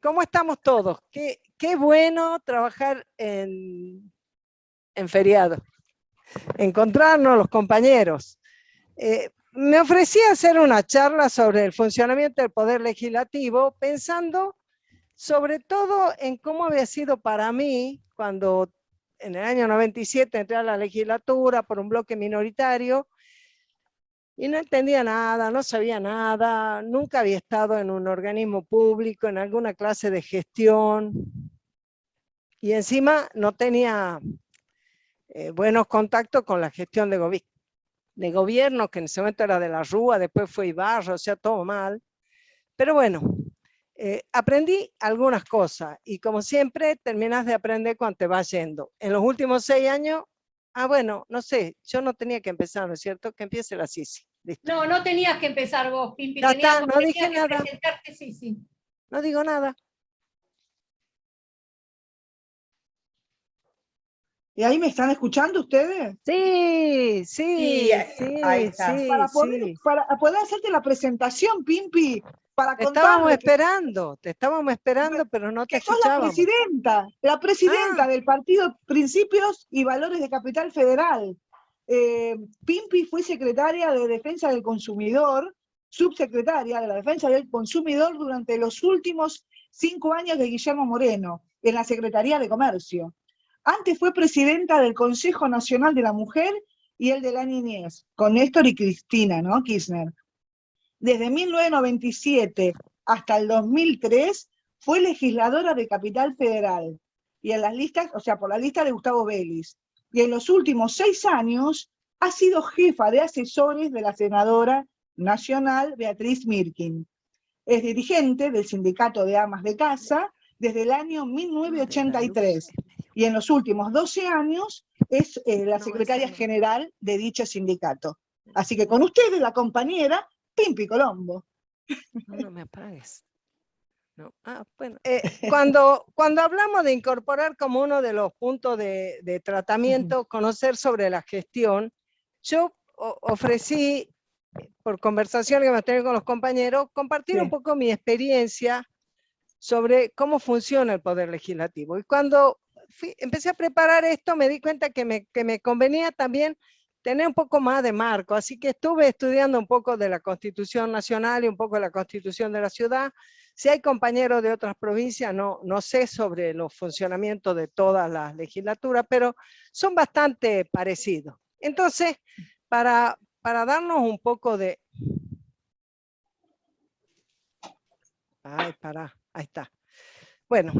¿Cómo estamos todos? Qué bueno trabajar en feriado, encontrarnos los compañeros. Me ofrecí a hacer una charla sobre el funcionamiento del Poder Legislativo, pensando sobre todo en cómo había sido para mí cuando en el año 97 entré a la legislatura por un bloque minoritario y no entendía nada, no sabía nada, nunca había estado en un organismo público, en alguna clase de gestión, y encima no tenía buenos contactos con la gestión de gobierno, que en ese momento era de la Rúa, después fue Ibarra, o sea, todo mal. Pero bueno, aprendí algunas cosas, y como siempre, terminas de aprender cuando te vas yendo. En los últimos 6 años, bueno, no sé, yo no tenía que empezar, ¿no es cierto? Que empiece la Sisi. Listo. No, no tenías que empezar vos, Pimpi. Ya está, no dije Tenías que nada. presentarte, sí. No digo nada. ¿Y ahí me están escuchando ustedes? Sí, sí, ahí sí, está. sí, Para poder hacerte la presentación, Pimpi, para Te estábamos contarle esperando, pero no te que sos la escuchábamos. presidenta del partido Principios y Valores de Capital Federal. Pimpi fue secretaria de Defensa del Consumidor, subsecretaria de la Defensa del Consumidor durante los últimos 5 años de Guillermo Moreno, en la Secretaría de Comercio. Antes fue presidenta del Consejo Nacional de la Mujer y el de la Niñez, con Néstor y Cristina, ¿no? Kirchner. Desde 1997 hasta el 2003 fue legisladora de Capital Federal, y en las listas, o sea, por la lista de Gustavo Vélez. Y en los últimos 6 años ha sido jefa de asesores de la senadora nacional Beatriz Mirkin. Es dirigente del Sindicato de Amas de Casa desde el año 1983, y en los últimos 12 años es la secretaria general de dicho sindicato. Así que con ustedes, la compañera Pimpi Colombo. No me apagues. No. Bueno. Cuando hablamos de incorporar como uno de los puntos de tratamiento, conocer sobre la gestión, yo ofrecí, por conversación que me tengo con los compañeros, compartir un poco mi experiencia sobre cómo funciona el Poder Legislativo. Y cuando empecé a preparar esto, me di cuenta que me convenía también tener un poco más de marco, así que estuve estudiando un poco de la Constitución Nacional y un poco de la Constitución de la ciudad. Si hay compañeros de otras provincias, no sé sobre los funcionamientos de todas las legislaturas, pero son bastante parecidos. Entonces, para darnos un poco de... Ahí está. Bueno,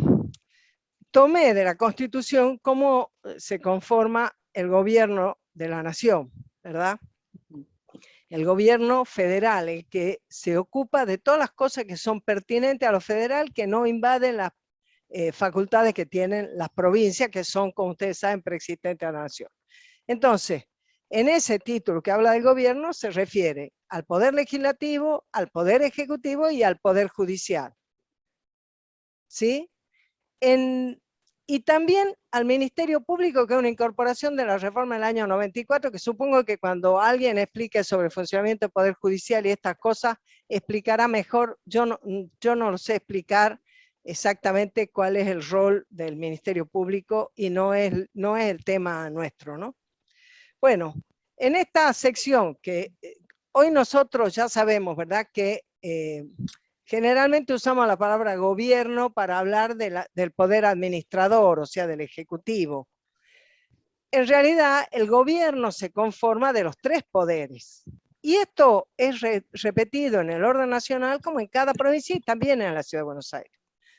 tomé de la Constitución cómo se conforma el gobierno de la nación, ¿verdad? El gobierno federal, el que se ocupa de todas las cosas que son pertinentes a lo federal, que no invaden las facultades que tienen las provincias, que son, como ustedes saben, preexistentes a la nación. Entonces, en ese título que habla del gobierno se refiere al poder legislativo, al poder ejecutivo y al poder judicial. ¿Sí? Y también al Ministerio Público, que es una incorporación de la reforma del año 94, que supongo que cuando alguien explique sobre el funcionamiento del Poder Judicial y estas cosas, explicará mejor. Yo no lo sé explicar exactamente cuál es el rol del Ministerio Público, y no es el tema nuestro, ¿no? Bueno, en esta sección que hoy nosotros ya sabemos, ¿verdad?, que generalmente usamos la palabra gobierno para hablar del poder administrador, o sea, del ejecutivo. En realidad, el gobierno se conforma de los 3 poderes. Y esto es repetido en el orden nacional como en cada provincia y también en la Ciudad de Buenos Aires.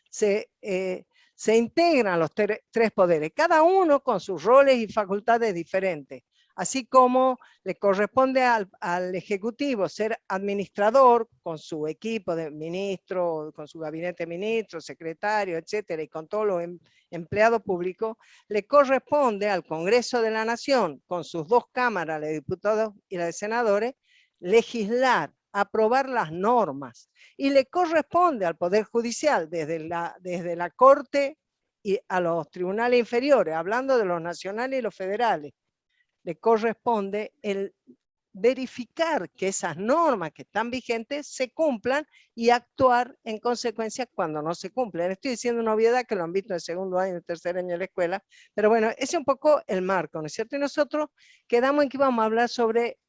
Se integran los 3 poderes, cada uno con sus roles y facultades diferentes. Así como le corresponde al Ejecutivo ser administrador con su equipo de ministros, con su gabinete de ministros, secretarios, etcétera, y con todos los empleados públicos, le corresponde al Congreso de la Nación, con sus 2 cámaras, la de diputados y la de senadores, legislar, aprobar las normas, y le corresponde al Poder Judicial, desde la Corte y a los tribunales inferiores, hablando de los nacionales y los federales, le corresponde el verificar que esas normas que están vigentes se cumplan y actuar en consecuencia cuando no se cumplen. Estoy diciendo una obviedad que lo han visto en segundo año y tercer año de la escuela, pero bueno, ese es un poco el marco, ¿no es cierto? Y nosotros quedamos en que íbamos a hablar sobre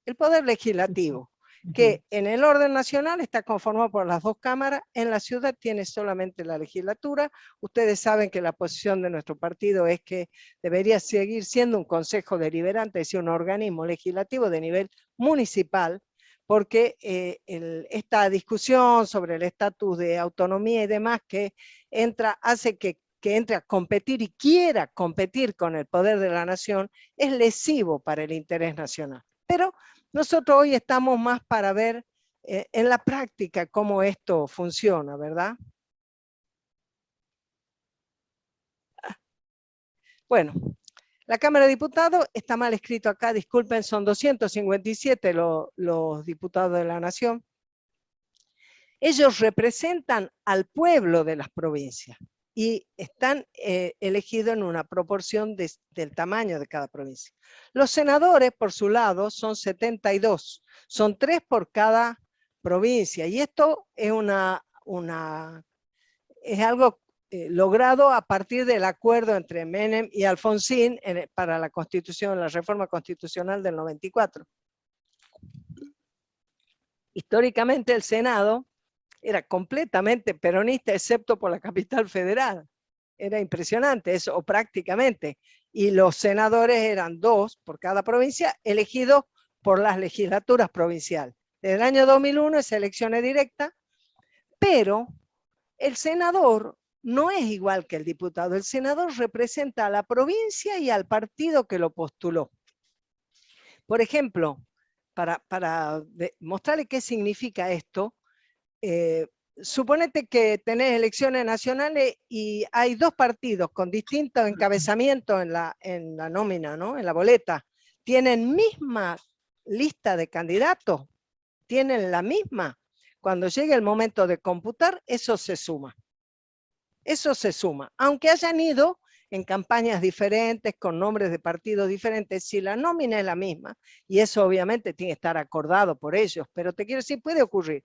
el poder legislativo, que en el orden nacional está conformado por las dos cámaras, en la ciudad tiene solamente la legislatura. Ustedes saben que la posición de nuestro partido es que debería seguir siendo un consejo deliberante, es decir, un organismo legislativo de nivel municipal, porque esta discusión sobre el estatus de autonomía y demás que hace que entre a competir y quiera competir con el poder de la nación, es lesivo para el interés nacional. Pero nosotros hoy estamos más para ver en la práctica cómo esto funciona, ¿verdad? Bueno, la Cámara de Diputados está mal escrito acá, disculpen, son 257 los diputados de la Nación. Ellos representan al pueblo de las provincias y están elegidos en una proporción del tamaño de cada provincia. Los senadores, por su lado, son 72, son 3 por cada provincia, y esto es, es algo logrado a partir del acuerdo entre Menem y Alfonsín para la Constitución, la reforma constitucional del 94. Históricamente el Senado era completamente peronista, excepto por la capital federal. Era impresionante eso, o prácticamente. Y los senadores eran 2 por cada provincia, elegidos por las legislaturas provinciales. Desde el año 2001 es elecciones directas, pero el senador no es igual que el diputado. El senador representa a la provincia y al partido que lo postuló. Por ejemplo, para mostrarle qué significa esto, suponete que tenés elecciones nacionales y hay 2 partidos con distintos encabezamientos en la nómina, ¿no? En la boleta. Tienen misma lista de candidatos, tienen la misma. Cuando llegue el momento de computar, eso se suma. Eso se suma. Aunque hayan ido en campañas diferentes, con nombres de partidos diferentes, si la nómina es la misma, y eso obviamente tiene que estar acordado por ellos, pero te quiero decir, puede ocurrir.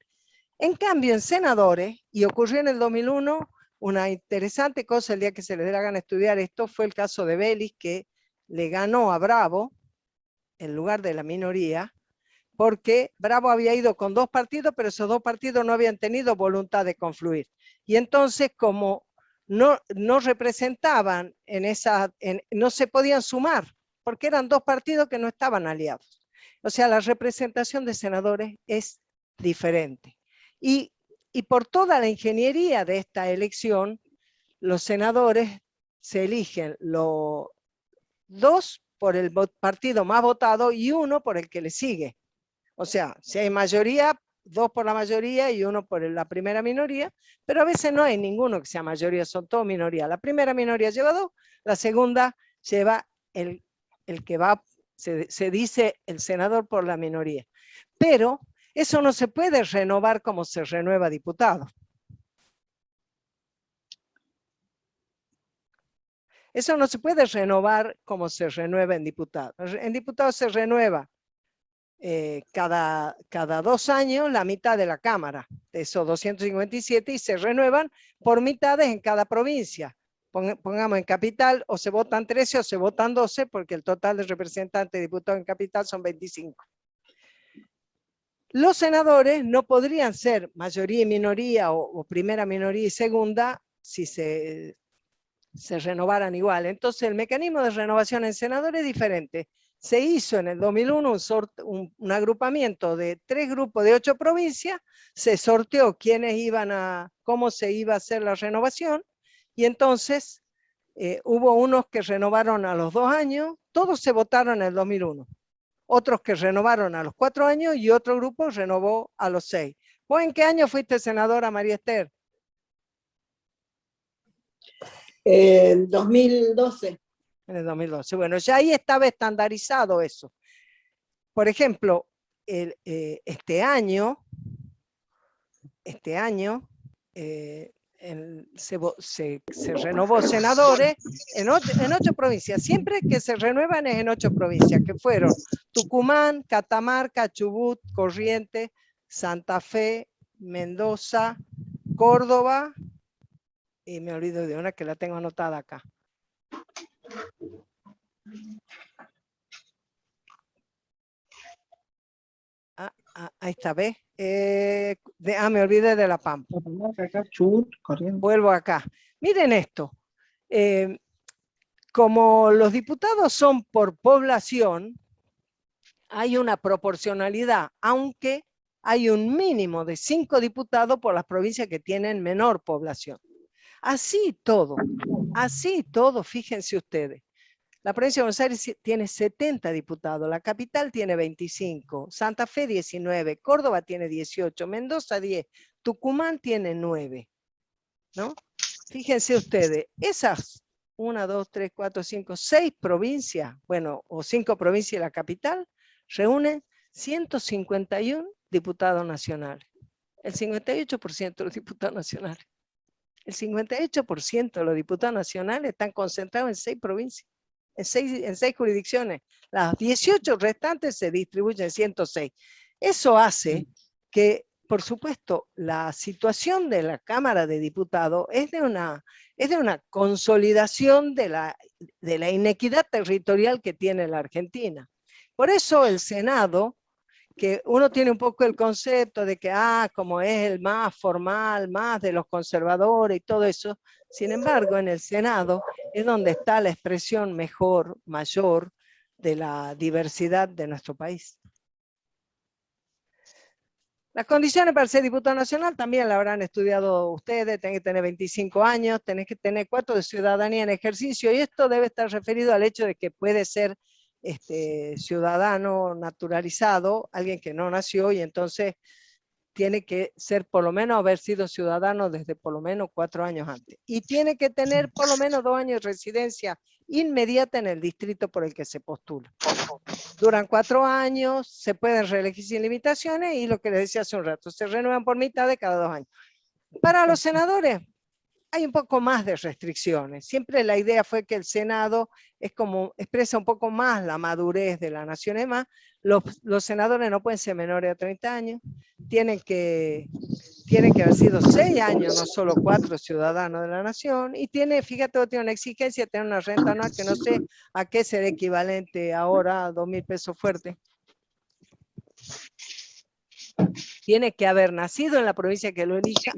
En cambio, en senadores, y ocurrió en el 2001, una interesante cosa el día que se les dé la gana estudiar esto, fue el caso de Vélez, que le ganó a Bravo, en lugar de la minoría, porque Bravo había ido con 2 partidos, pero esos 2 partidos no habían tenido voluntad de confluir. Y entonces, como no representaban no se podían sumar, porque eran 2 partidos que no estaban aliados. O sea, la representación de senadores es diferente. Y por toda la ingeniería de esta elección, los senadores se eligen 2 por el partido más votado y 1 por el que le sigue. O sea, si hay mayoría, 2 por la mayoría y 1 por la primera minoría, pero a veces no hay ninguno que sea mayoría, son todos minoría. La primera minoría lleva 2, la segunda lleva el que va, se dice el senador por la minoría. Pero eso no se puede renovar como se renueva diputado. Eso no se puede renovar como se renueva en diputado. En diputado se renueva cada 2 años la mitad de la Cámara, de esos 257, y se renuevan por mitades en cada provincia. Pongamos en capital, o se votan 13 o se votan 12, porque el total de representantes y diputados en capital son 25. Los senadores no podrían ser mayoría y minoría o primera minoría y segunda si se renovaran igual. Entonces el mecanismo de renovación en senadores es diferente. Se hizo en el 2001 un agrupamiento de 3 grupos de 8 provincias, se sorteó cómo se iba a hacer la renovación, y entonces hubo unos que renovaron a los 2 años, todos se votaron en el 2001. Otros que renovaron a los 4 años y otro grupo renovó a los 6. ¿Vos en qué año fuiste senadora, María Esther? En 2012. En el 2012. Bueno, ya ahí estaba estandarizado eso. Por ejemplo, este año, se renovó senadores en 8 provincias. Siempre que se renuevan es en 8 provincias, que fueron Tucumán, Catamarca, Chubut, Corrientes, Santa Fe, Mendoza, Córdoba, y me olvido de una que la tengo anotada acá. Ahí está, ¿ves? Me olvidé de La Pampa. Vuelvo acá. Miren esto. Como los diputados son por población, hay una proporcionalidad, aunque hay un mínimo de 5 diputados por las provincias que tienen menor población. Así todo, fíjense ustedes. La provincia de Buenos Aires tiene 70 diputados, la capital tiene 25, Santa Fe 19, Córdoba tiene 18, Mendoza 10, Tucumán tiene 9, ¿no? Fíjense ustedes, esas 1, 2, 3, 4, 5, 6 provincias, bueno, o 5 provincias y la capital, reúnen 151 diputados nacionales. El 58% de los diputados nacionales. El 58% de los diputados nacionales están concentrados en 6 provincias. En seis jurisdicciones. Las 18 restantes se distribuyen en 106. Eso hace que, por supuesto, la situación de la Cámara de Diputados es de una consolidación de la inequidad territorial que tiene la Argentina. Por eso el Senado, que uno tiene un poco el concepto de que, como es el más formal, más de los conservadores y todo eso, sin embargo, en el Senado es donde está la expresión mayor de la diversidad de nuestro país. Las condiciones para ser diputado nacional también la habrán estudiado ustedes, tenés que tener 25 años, tenés que tener 4 de ciudadanía en ejercicio, y esto debe estar referido al hecho de que puede ser ciudadano naturalizado, alguien que no nació, y entonces tiene que ser por lo menos haber sido ciudadano desde por lo menos 4 años antes. Y tiene que tener por lo menos 2 años de residencia inmediata en el distrito por el que se postula. Duran 4 años, se pueden reelegir sin limitaciones y lo que les decía hace un rato, se renuevan por mitad de cada 2 años. Para los senadores hay un poco más de restricciones. Siempre la idea fue que el Senado expresa un poco más la madurez de la nación. Además, los senadores no pueden ser menores de 30 años, tienen que haber sido 6 años, no solo 4 ciudadanos de la nación, y fíjate, tiene una exigencia de tener una renta anual que no sé a qué será equivalente ahora, a 2.000 pesos fuertes. Tiene que haber nacido en la provincia que lo elija,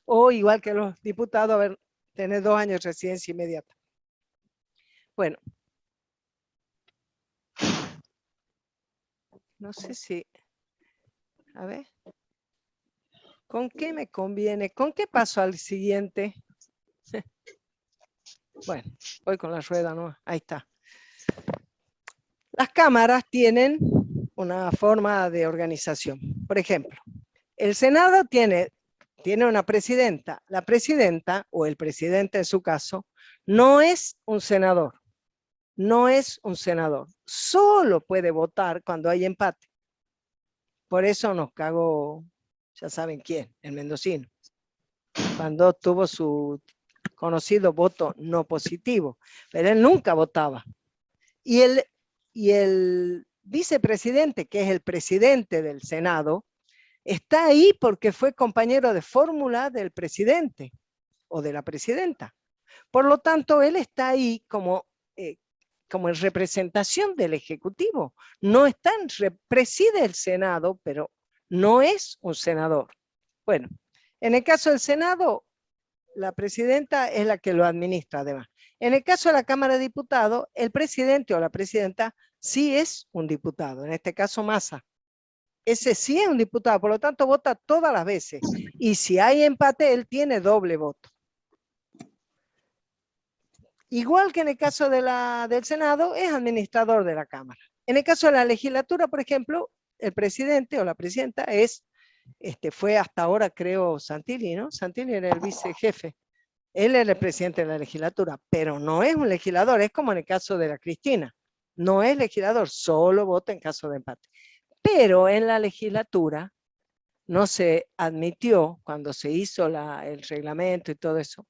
o igual que los diputados, tener 2 años de residencia inmediata. Bueno. No sé si... A ver. ¿Con qué me conviene? ¿Con qué paso al siguiente? Bueno, voy con la rueda, ¿no? Ahí está. Las cámaras tienen una forma de organización. Por ejemplo, el Senado tiene una presidenta. La presidenta, o el presidente en su caso, no es un senador. No es un senador. Solo puede votar cuando hay empate. Por eso nos cagó, ya saben quién, el mendocino. Cuando tuvo su conocido voto no positivo. Pero él nunca votaba. Y el vicepresidente, que es el presidente del Senado, está ahí porque fue compañero de fórmula del presidente o de la presidenta. Por lo tanto, él está ahí como en representación del Ejecutivo. No preside el Senado, pero no es un senador. Bueno, en el caso del Senado, la presidenta es la que lo administra además. En el caso de la Cámara de Diputados, el presidente o la presidenta sí es un diputado, en este caso Massa. Ese sí es un diputado, por lo tanto vota todas las veces. Y si hay empate, él tiene doble voto. Igual que en el caso del Senado, es administrador de la Cámara. En el caso de la legislatura, por ejemplo, el presidente o la presidenta fue hasta ahora, creo, Santilli, ¿no? Santilli era el vicejefe. Él era el presidente de la legislatura, pero no es un legislador, es como en el caso de la Cristina. No es legislador, solo vota en caso de empate. Pero en la legislatura, no se admitió, cuando se hizo el reglamento y todo eso,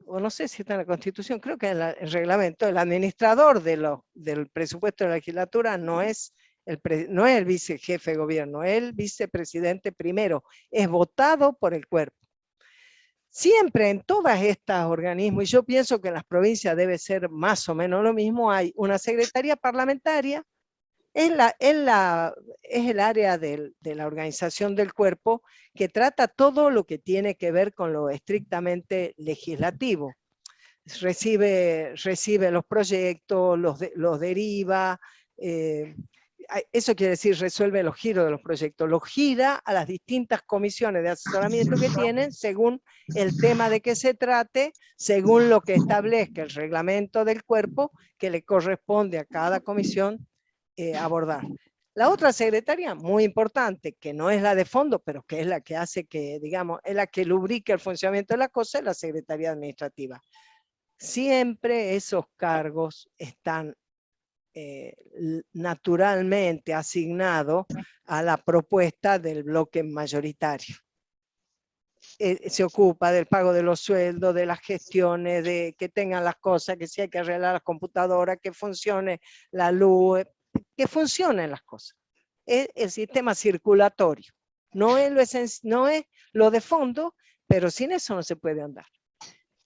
o no sé si está en la Constitución, creo que en el reglamento, el administrador del presupuesto de la legislatura no es no es el vicejefe de gobierno, el vicepresidente primero, es votado por el cuerpo. Siempre en todas estas organismos, y yo pienso que en las provincias debe ser más o menos lo mismo, hay una secretaría parlamentaria, es el área de la organización del cuerpo que trata todo lo que tiene que ver con lo estrictamente legislativo. Recibe los proyectos, los deriva, eso quiere decir resuelve los giros de los proyectos, los gira a las distintas comisiones de asesoramiento que tienen según el tema de que se trate, según lo que establezca el reglamento del cuerpo que le corresponde a cada comisión abordar. La otra secretaría, muy importante, que no es la de fondo, pero que es la que hace que, digamos, es la que lubrica el funcionamiento de la cosa, es la Secretaría Administrativa. Siempre esos cargos están naturalmente asignados a la propuesta del bloque mayoritario. Se ocupa del pago de los sueldos, de las gestiones, de que tengan las cosas, que si hay que arreglar las computadoras, que funcione la luz, que funcionen las cosas. Es el sistema circulatorio. No es lo de fondo, pero sin eso no se puede andar.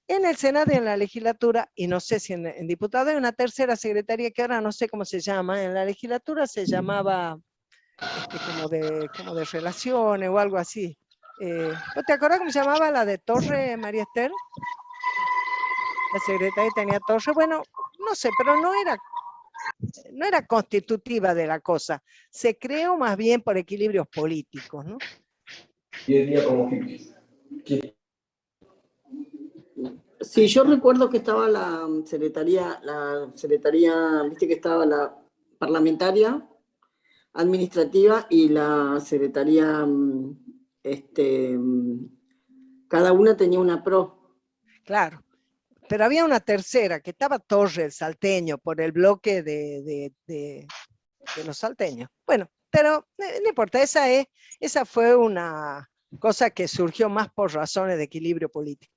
En el Senado y en la legislatura, y no sé si en diputado, hay una tercera secretaría que ahora no sé cómo se llama. En la legislatura se llamaba como de relaciones o algo así. ¿No te acuerdas cómo se llamaba la de Torre, María Esther? La secretaria tenía Torre. Bueno, no sé, pero no era constitutiva de la cosa. Se creó más bien por equilibrios políticos, ¿no? Y hoy día como que Sí, yo recuerdo que estaba la secretaría, viste que estaba la parlamentaria, administrativa y la secretaría, cada una tenía una pro. Claro, pero había una tercera, que estaba Torre, el salteño, por el bloque de los salteños. Bueno, pero no importa, esa fue una cosa que surgió más por razones de equilibrio político.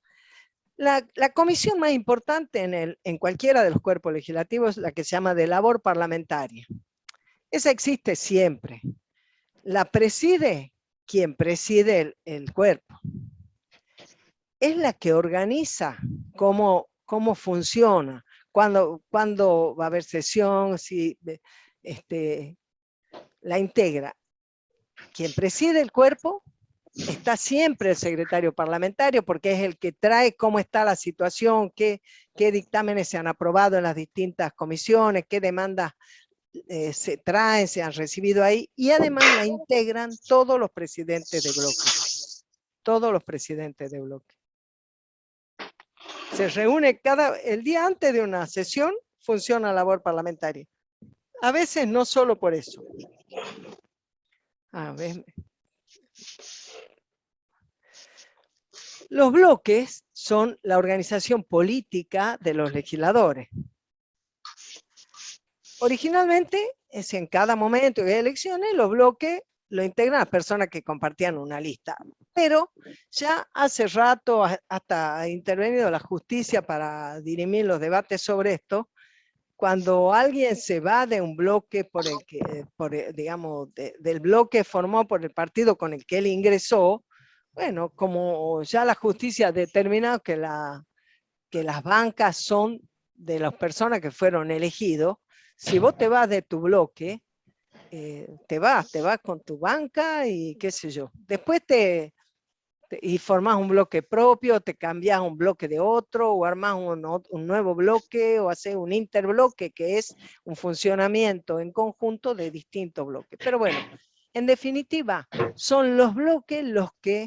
La comisión más importante en cualquiera de los cuerpos legislativos es la que se llama de labor parlamentaria. Esa existe siempre. La preside quien preside el cuerpo. Es la que organiza cómo funciona, cuándo va a haber sesión, si la integra. Quien preside el cuerpo está siempre el secretario parlamentario, porque es el que trae cómo está la situación, qué dictámenes se han aprobado en las distintas comisiones, qué demandas se traen, se han recibido ahí, y además la integran todos los presidentes de bloque. Todos los presidentes de bloque. Se reúne el día antes de una sesión, funciona la labor parlamentaria. A veces no solo por eso. A ver. Los bloques son la organización política de los legisladores. Originalmente, en cada momento de elecciones, los bloques lo integran las personas que compartían una lista. Pero ya hace rato hasta ha intervenido la justicia para dirimir los debates sobre esto. Cuando alguien se va de un bloque digamos, del bloque formado por el partido con el que él ingresó, bueno, como ya la justicia ha determinado que las bancas son de las personas que fueron elegidos, si vos te vas de tu bloque, te vas con tu banca y qué sé yo. Después y formás un bloque propio, te cambiás a un bloque de otro, o armás un nuevo bloque, o haces un interbloque, que es un funcionamiento en conjunto de distintos bloques. Pero bueno, en definitiva, son los bloques los que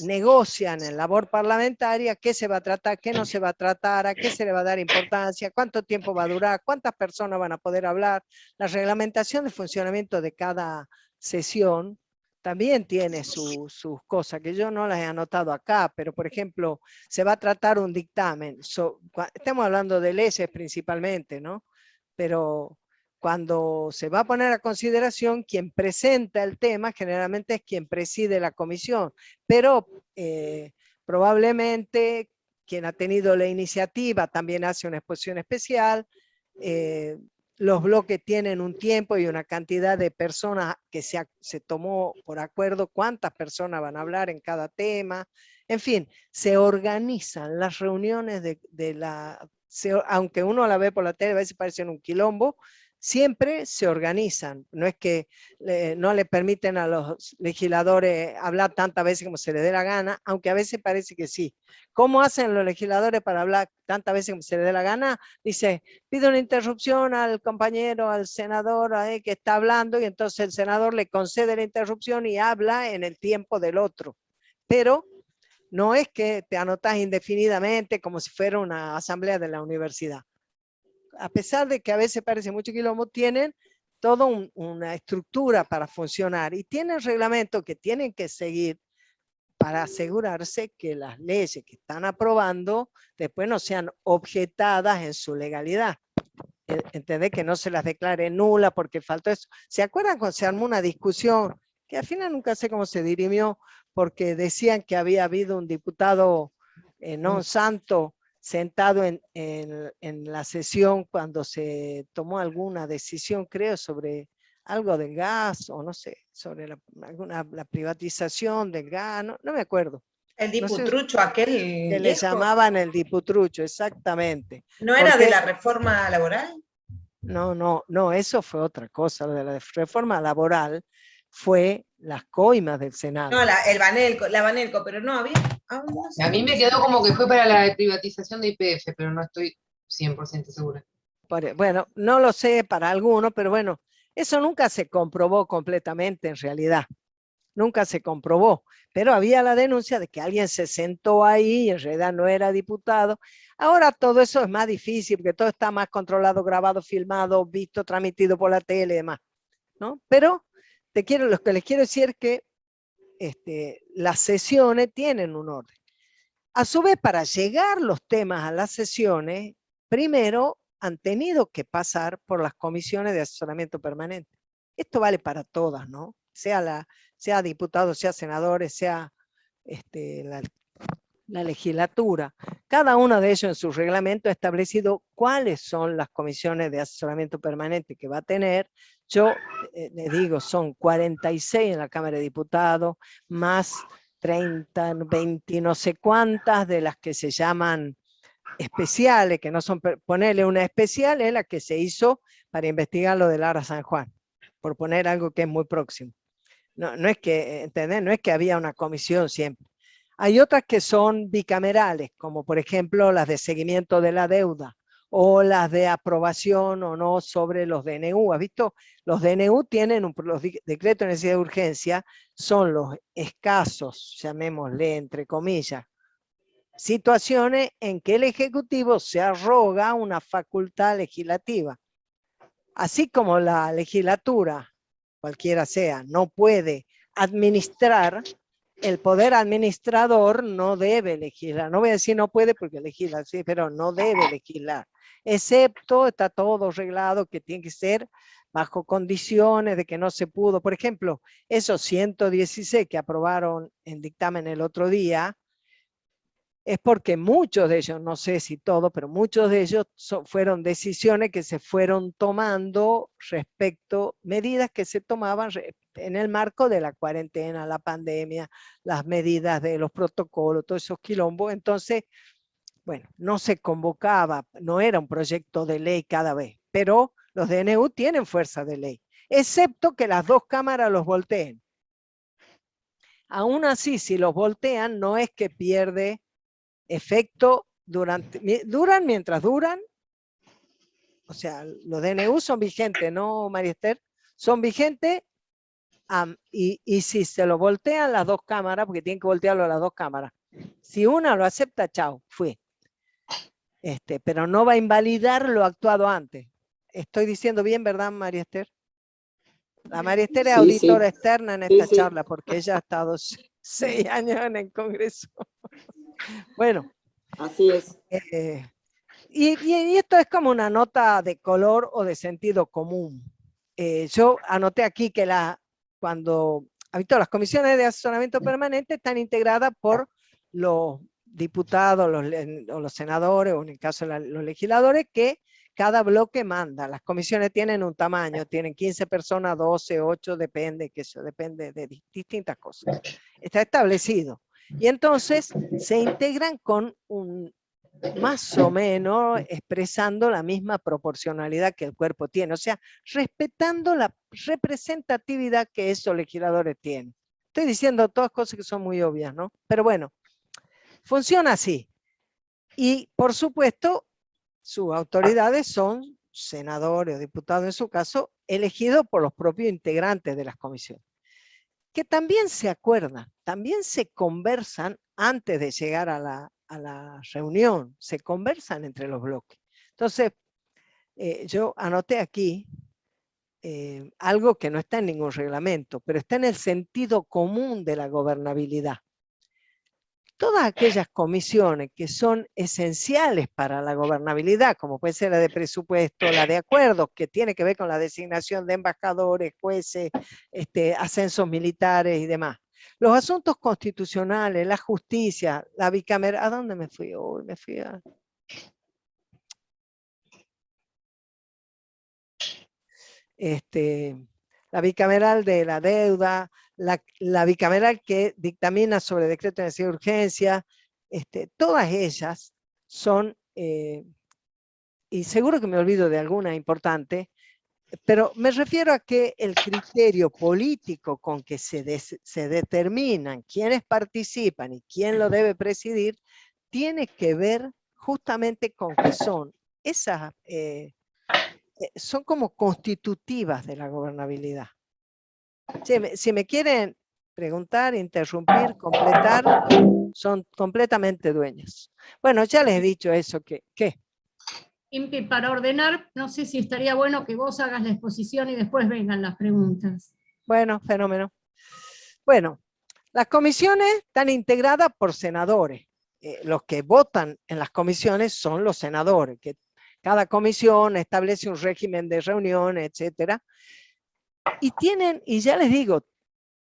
negocian en labor parlamentaria qué se va a tratar, qué no se va a tratar, a qué se le va a dar importancia, cuánto tiempo va a durar, cuántas personas van a poder hablar. La reglamentación de funcionamiento de cada sesión también tiene sus cosas, que yo no las he anotado acá, pero por ejemplo, se va a tratar un dictamen, estamos hablando de leyes principalmente, ¿no? Pero cuando se va a poner a consideración, quien presenta el tema generalmente es quien preside la comisión, pero probablemente quien ha tenido la iniciativa también hace una exposición especial. Los bloques tienen un tiempo y una cantidad de personas que se tomó por acuerdo cuántas personas van a hablar en cada tema. En fin, se organizan las reuniones aunque uno la ve por la tele, a veces parecen un quilombo, siempre se organizan. No es que no le permiten a los legisladores hablar tantas veces como se les dé la gana, aunque a veces parece que sí. ¿Cómo hacen los legisladores para hablar tantas veces como se les dé la gana? Dice, pide una interrupción al compañero, al senador que está hablando, y entonces el senador le concede la interrupción y habla en el tiempo del otro. Pero no es que te anotás indefinidamente como si fuera una asamblea de la universidad. A pesar de que a veces parece mucho quilombo, tienen toda una estructura para funcionar y tienen reglamentos que tienen que seguir para asegurarse que las leyes que están aprobando después no sean objetadas en su legalidad. ¿Entendés? Que no se las declare nula porque faltó eso. ¿Se acuerdan cuando se armó una discusión que al final nunca sé cómo se dirimió, porque decían que había habido un diputado non santo sentado en la sesión cuando se tomó alguna decisión, creo, sobre algo del gas, o no sé, sobre la privatización del gas, no me acuerdo. El No sé, diputrucho, aquel que le viejo, llamaban el diputrucho, exactamente. ¿no era Porque de la reforma laboral? no, eso fue otra cosa. Lo de la reforma laboral fue las coimas del Senado. No, la Banelco, pero no había. No sé. A mí me quedó como que fue para la privatización de YPF, pero no estoy 100% segura. Bueno, no lo sé para algunos, pero bueno, eso nunca se comprobó completamente en realidad. Nunca se comprobó, pero había la denuncia de que alguien se sentó ahí y en realidad no era diputado. Ahora todo eso es más difícil porque todo está más controlado, grabado, filmado, visto, transmitido por la tele y demás, ¿no? Pero lo que les quiero decir es que las sesiones tienen un orden. A su vez, para llegar los temas a las sesiones, primero han tenido que pasar por las comisiones de asesoramiento permanente. Esto vale para todas, ¿no? Sea diputados, sea senadores, sea la legislatura. Cada uno de ellos en su reglamento ha establecido cuáles son las comisiones de asesoramiento permanente que va a tener. Yo les digo, son 46 en la Cámara de Diputados, más 30, 20, no sé cuántas de las que se llaman especiales, que no son, ponerle una especial, es la que se hizo para investigar lo del Ara San Juan, por poner algo que es muy próximo. No es que, ¿entendés? No es que había una comisión siempre. Hay otras que son bicamerales, como por ejemplo las de seguimiento de la deuda, o las de aprobación o no sobre los DNU. ¿Has visto? Los DNU tienen los decretos de necesidad de urgencia, son los escasos, llamémosle entre comillas, situaciones en que el Ejecutivo se arroga una facultad legislativa. Así como la legislatura, cualquiera sea, no puede administrar, el poder administrador no debe legislar. No voy a decir no puede porque legisla, sí, pero no debe legislar. Excepto, está todo arreglado, que tiene que ser bajo condiciones de que no se pudo. Por ejemplo, esos 116 que aprobaron en dictamen el otro día, es porque muchos de ellos, no sé si todos, pero muchos de ellos fueron decisiones que se fueron tomando respecto, medidas que se tomaban en el marco de la cuarentena, la pandemia, las medidas de los protocolos, todos esos quilombos. Entonces, bueno, no se convocaba, no era un proyecto de ley cada vez, pero los DNU tienen fuerza de ley, excepto que las dos cámaras los volteen. Aún así, si los voltean, no es que pierde efecto duran mientras duran, o sea, los DNU son vigentes, ¿no, María Esther? Son vigentes, y si se lo voltean las dos cámaras, porque tienen que voltearlo a las dos cámaras, si una lo acepta, chao, fue. Pero no va a invalidar lo actuado antes. Estoy diciendo bien, ¿verdad, María Esther? La María Esther es auditora externa en esta charla, porque ella ha estado 6 años en el Congreso. Bueno. Así es. y esto es como una nota de color o de sentido común. Yo anoté aquí que cuando las comisiones de asesoramiento permanente están integradas por los diputados o los senadores, o en el caso de los legisladores, que cada bloque manda. Las comisiones tienen un tamaño, tienen 15 personas, 12, 8, depende, que eso depende de distintas cosas. Está establecido. Y entonces se integran con más o menos expresando la misma proporcionalidad que el cuerpo tiene, o sea, respetando la representatividad que esos legisladores tienen. Estoy diciendo todas cosas que son muy obvias, ¿no? Pero bueno, funciona así. Y por supuesto, sus autoridades son senadores o diputados, en su caso, elegidos por los propios integrantes de las comisiones, que también se acuerdan, también se conversan antes de llegar a la reunión, se conversan entre los bloques. Entonces, yo anoté aquí algo que no está en ningún reglamento, pero está en el sentido común de la gobernabilidad. Todas aquellas comisiones que son esenciales para la gobernabilidad, como puede ser la de presupuesto, la de acuerdos, que tiene que ver con la designación de embajadores, jueces, ascensos militares y demás. Los asuntos constitucionales, la justicia, la bicameral. ¿A dónde me fui hoy? Me fui a... la bicameral de la deuda, la bicameral que dictamina sobre decreto de necesidad de urgencia, todas ellas son, y seguro que me olvido de alguna importante, pero me refiero a que el criterio político con que se determinan quiénes participan y quién lo debe presidir, tiene que ver justamente con que son esas, son como constitutivas de la gobernabilidad. Si me quieren preguntar, interrumpir, completar, son completamente dueños. Bueno, ya les he dicho eso, ¿qué? Impi, para ordenar, no sé si estaría bueno que vos hagas la exposición y después vengan las preguntas. Bueno, fenómeno. Bueno, las comisiones están integradas por senadores. Los que votan en las comisiones son los senadores, que cada comisión establece un régimen de reuniones, etcétera. Y ya les digo,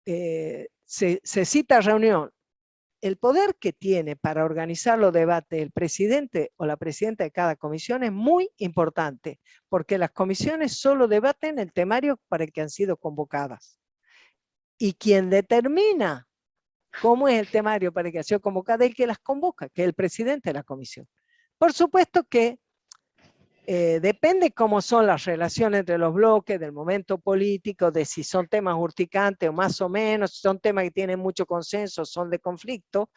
se cita reunión. El poder que tiene para organizar los debates el presidente o la presidenta de cada comisión es muy importante, porque las comisiones solo debaten el temario para el que han sido convocadas. Y quien determina cómo es el temario para el que ha sido convocada es el que las convoca, que es el presidente de la comisión. Por supuesto que depende cómo son las relaciones entre los bloques, del momento político, de si son temas urticantes o más o menos, si son temas que tienen mucho consenso, son de conflicto.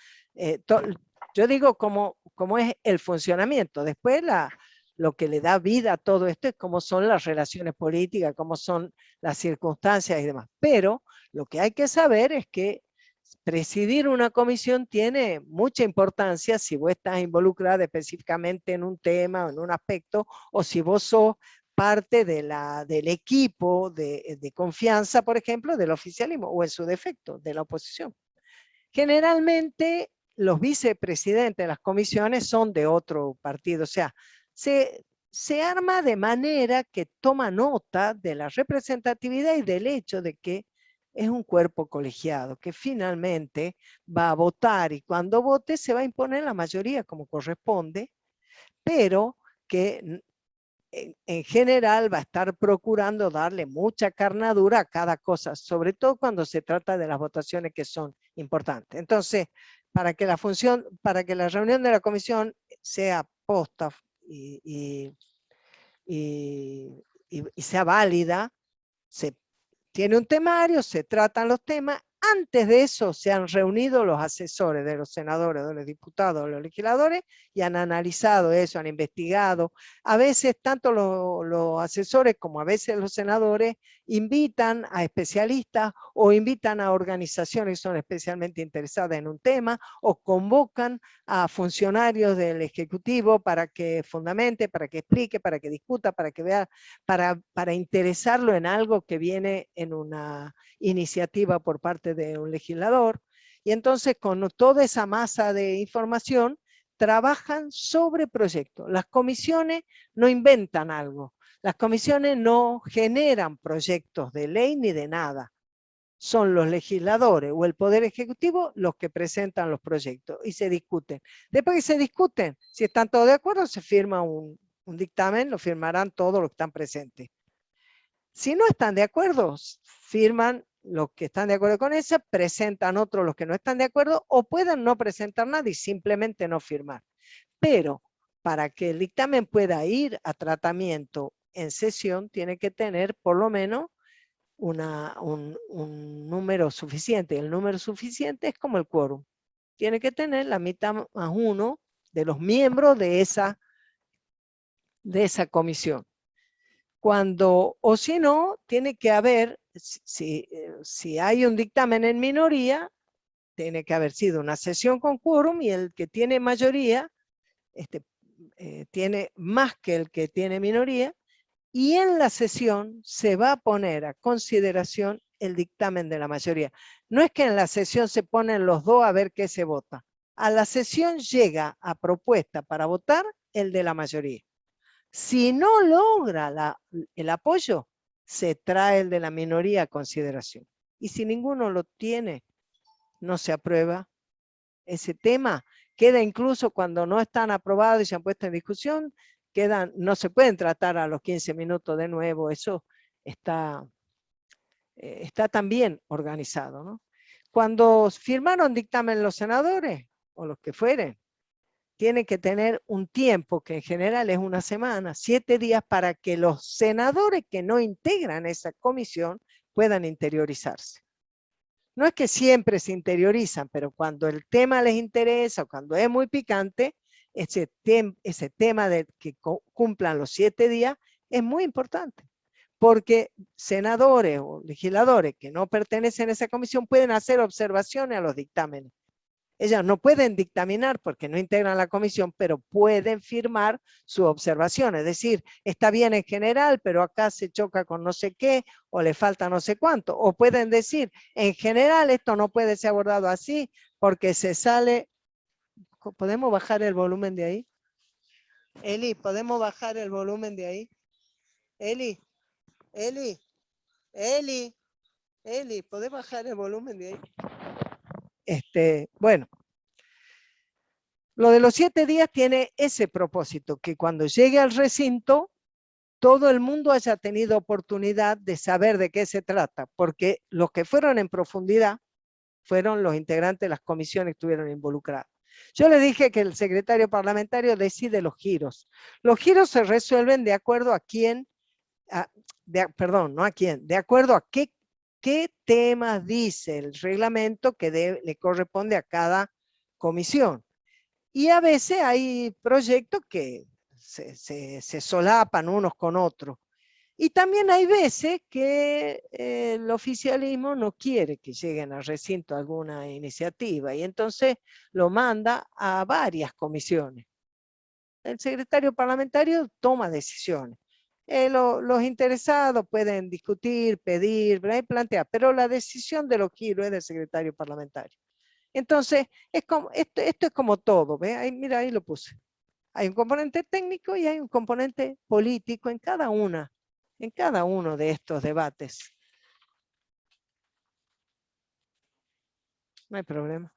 Yo digo cómo es el funcionamiento. Después lo que le da vida a todo esto es cómo son las relaciones políticas, cómo son las circunstancias y demás. Pero lo que hay que saber es que presidir una comisión tiene mucha importancia si vos estás involucrada específicamente en un tema o en un aspecto, o si vos sos parte del equipo de confianza, por ejemplo, del oficialismo, o en su defecto, de la oposición. Generalmente los vicepresidentes de las comisiones son de otro partido, o sea, se arma de manera que toma nota de la representatividad y del hecho de que es un cuerpo colegiado que finalmente va a votar, y cuando vote se va a imponer la mayoría como corresponde, pero que en general va a estar procurando darle mucha carnadura a cada cosa, sobre todo cuando se trata de las votaciones que son importantes. Entonces, para que la reunión de la comisión sea posta y sea válida, se tiene un temario, se tratan los temas. Antes de eso se han reunido los asesores de los senadores, de los diputados, de los legisladores, y han analizado eso, han investigado. A veces tanto los asesores como a veces los senadores invitan a especialistas o invitan a organizaciones que son especialmente interesadas en un tema, o convocan a funcionarios del Ejecutivo para que fundamente, para que explique, para que discuta, para que vea, para interesarlo en algo que viene en una iniciativa por parte de un legislador. Y entonces con toda esa masa de información trabajan sobre proyectos. Las comisiones no inventan algo. Las comisiones no generan proyectos de ley ni de nada. Son los legisladores o el Poder Ejecutivo los que presentan los proyectos y se discuten. Después que se discuten, si están todos de acuerdo, se firma un dictamen, lo firmarán todos los que están presentes. Si no están de acuerdo, firman los que están de acuerdo con esa, presentan otros los que no están de acuerdo, o pueden no presentar nada y simplemente no firmar. Pero para que el dictamen pueda ir a tratamiento en sesión, tiene que tener por lo menos un número suficiente. El número suficiente es como el quórum. Tiene que tener la mitad más uno de los miembros de esa comisión. O si no, tiene que haber, si hay un dictamen en minoría, tiene que haber sido una sesión con quórum y el que tiene mayoría tiene más que el que tiene minoría, y en la sesión se va a poner a consideración el dictamen de la mayoría. No es que en la sesión se ponen los dos a ver qué se vota. A la sesión llega a propuesta para votar el de la mayoría. Si no logra el apoyo, se trae el de la minoría a consideración. Y si ninguno lo tiene, no se aprueba ese tema. Queda incluso cuando no están aprobados y se han puesto en discusión, no se pueden tratar a los 15 minutos de nuevo. Eso está también organizado, ¿no? Cuando firmaron dictamen los senadores, o los que fueren, tienen que tener un tiempo, que en general es una semana, 7 días, para que los senadores que no integran esa comisión puedan interiorizarse. No es que siempre se interiorizan, pero cuando el tema les interesa, o cuando es muy picante, ese tema de que cumplan los 7 días es muy importante. Porque senadores o legisladores que no pertenecen a esa comisión pueden hacer observaciones a los dictámenes. Ellas no pueden dictaminar porque no integran la comisión, pero pueden firmar su observación. Es decir, está bien en general, pero acá se choca con no sé qué, o le falta no sé cuánto. O pueden decir, en general esto no puede ser abordado así, porque se sale... ¿Podemos bajar el volumen de ahí? Eli, ¿podemos bajar el volumen de ahí? Eli, ¿podés bajar el volumen de ahí? Bueno, lo de los 7 días tiene ese propósito, que cuando llegue al recinto, todo el mundo haya tenido oportunidad de saber de qué se trata, porque los que fueron en profundidad fueron los integrantes de las comisiones que estuvieron involucrados. Yo le dije que el secretario parlamentario decide los giros. Los giros se resuelven de acuerdo a quién, de acuerdo a qué temas dice el reglamento que le corresponde a cada comisión. Y a veces hay proyectos que se solapan unos con otros. Y también hay veces que el oficialismo no quiere que lleguen al recinto alguna iniciativa y entonces lo manda a varias comisiones. El secretario parlamentario toma decisiones. Los interesados pueden discutir, pedir, plantear, pero la decisión de los giros es del secretario parlamentario. Entonces, esto es como todo, ¿ve? Ahí, mira, ahí lo puse. Hay un componente técnico y hay un componente político en cada uno de estos debates. No hay problema.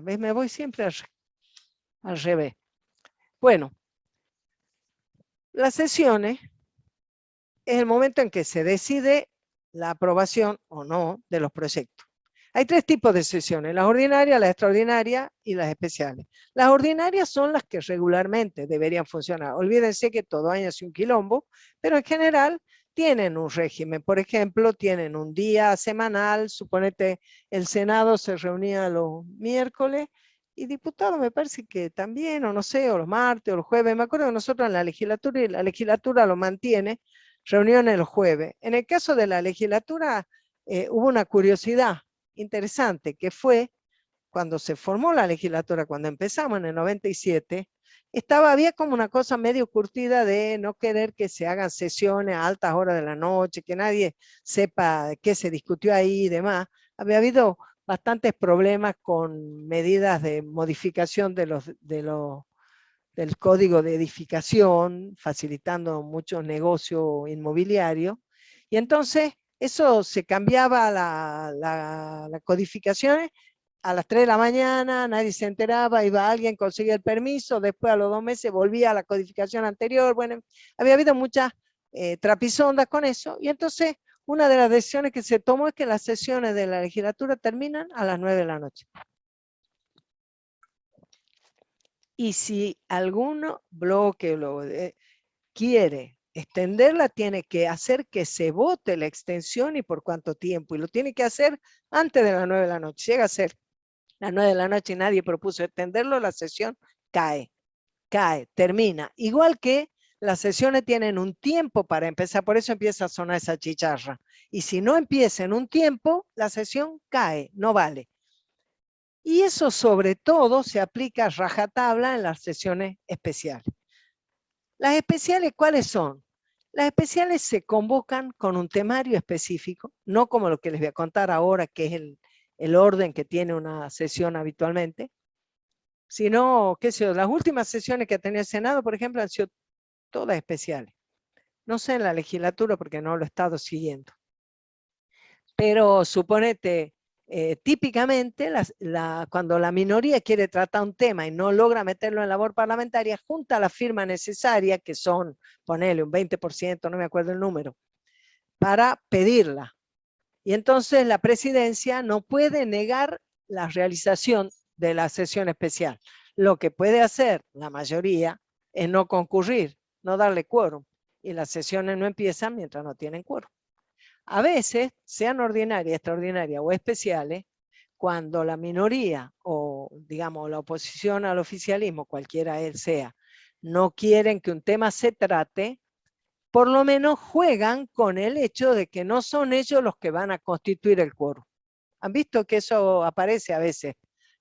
¿Ves? Me voy siempre al revés. Bueno, las sesiones es el momento en que se decide la aprobación o no de los proyectos. Hay 3 tipos de sesiones: las ordinarias, las extraordinarias y las especiales. Las ordinarias son las que regularmente deberían funcionar. Olvídense que todo año es un quilombo, pero en general tienen un régimen. Por ejemplo, tienen un día semanal. Suponete el Senado se reunía los miércoles y diputados me parece que también, o no sé, o los martes o los jueves. Me acuerdo que nosotros en la legislatura, y la legislatura lo mantiene, reuniones los jueves. En el caso de la legislatura hubo una curiosidad interesante, que fue cuando se formó la legislatura, cuando empezamos en el 97, había como una cosa medio curtida de no querer que se hagan sesiones a altas horas de la noche, que nadie sepa qué se discutió ahí y demás. Había habido bastantes problemas con medidas de modificación del código de edificación, facilitando mucho negocio inmobiliario. Y entonces eso se cambiaba la codificación a las 3 de la mañana, nadie se enteraba, iba alguien, conseguía el permiso, después a los 2 meses volvía a la codificación anterior. Bueno, había habido muchas trapisondas con eso, y entonces una de las decisiones que se tomó es que las sesiones de la legislatura terminan a las 9 de la noche. Y si alguno bloque quiere extenderla, tiene que hacer que se vote la extensión y por cuánto tiempo, y lo tiene que hacer antes de las 9 de la noche. Llega a ser las 9 de la noche y nadie propuso extenderlo, la sesión cae, termina. Igual que las sesiones tienen un tiempo para empezar, por eso empieza a sonar esa chicharra. Y si no empieza en un tiempo, la sesión cae, no vale. Y eso sobre todo se aplica a rajatabla en las sesiones especiales. Las especiales, ¿cuáles son? Las especiales se convocan con un temario específico, no como lo que les voy a contar ahora, que es el orden que tiene una sesión habitualmente, sino, qué sé yo, las últimas sesiones que ha tenido el Senado, por ejemplo, han sido todas especiales. No sé en la legislatura porque no lo he estado siguiendo. Pero suponete, típicamente cuando la minoría quiere tratar un tema y no logra meterlo en labor parlamentaria, junta la firma necesaria, que son, ponele un 20%, no me acuerdo el número, para pedirla. Y entonces la presidencia no puede negar la realización de la sesión especial. Lo que puede hacer la mayoría es no concurrir, no darle quórum, y las sesiones no empiezan mientras no tienen quórum. A veces, sean ordinarias, extraordinarias o especiales, cuando la minoría o, digamos, la oposición al oficialismo, cualquiera él sea, no quieren que un tema se trate, por lo menos juegan con el hecho de que no son ellos los que van a constituir el quórum. ¿Han visto que eso aparece a veces?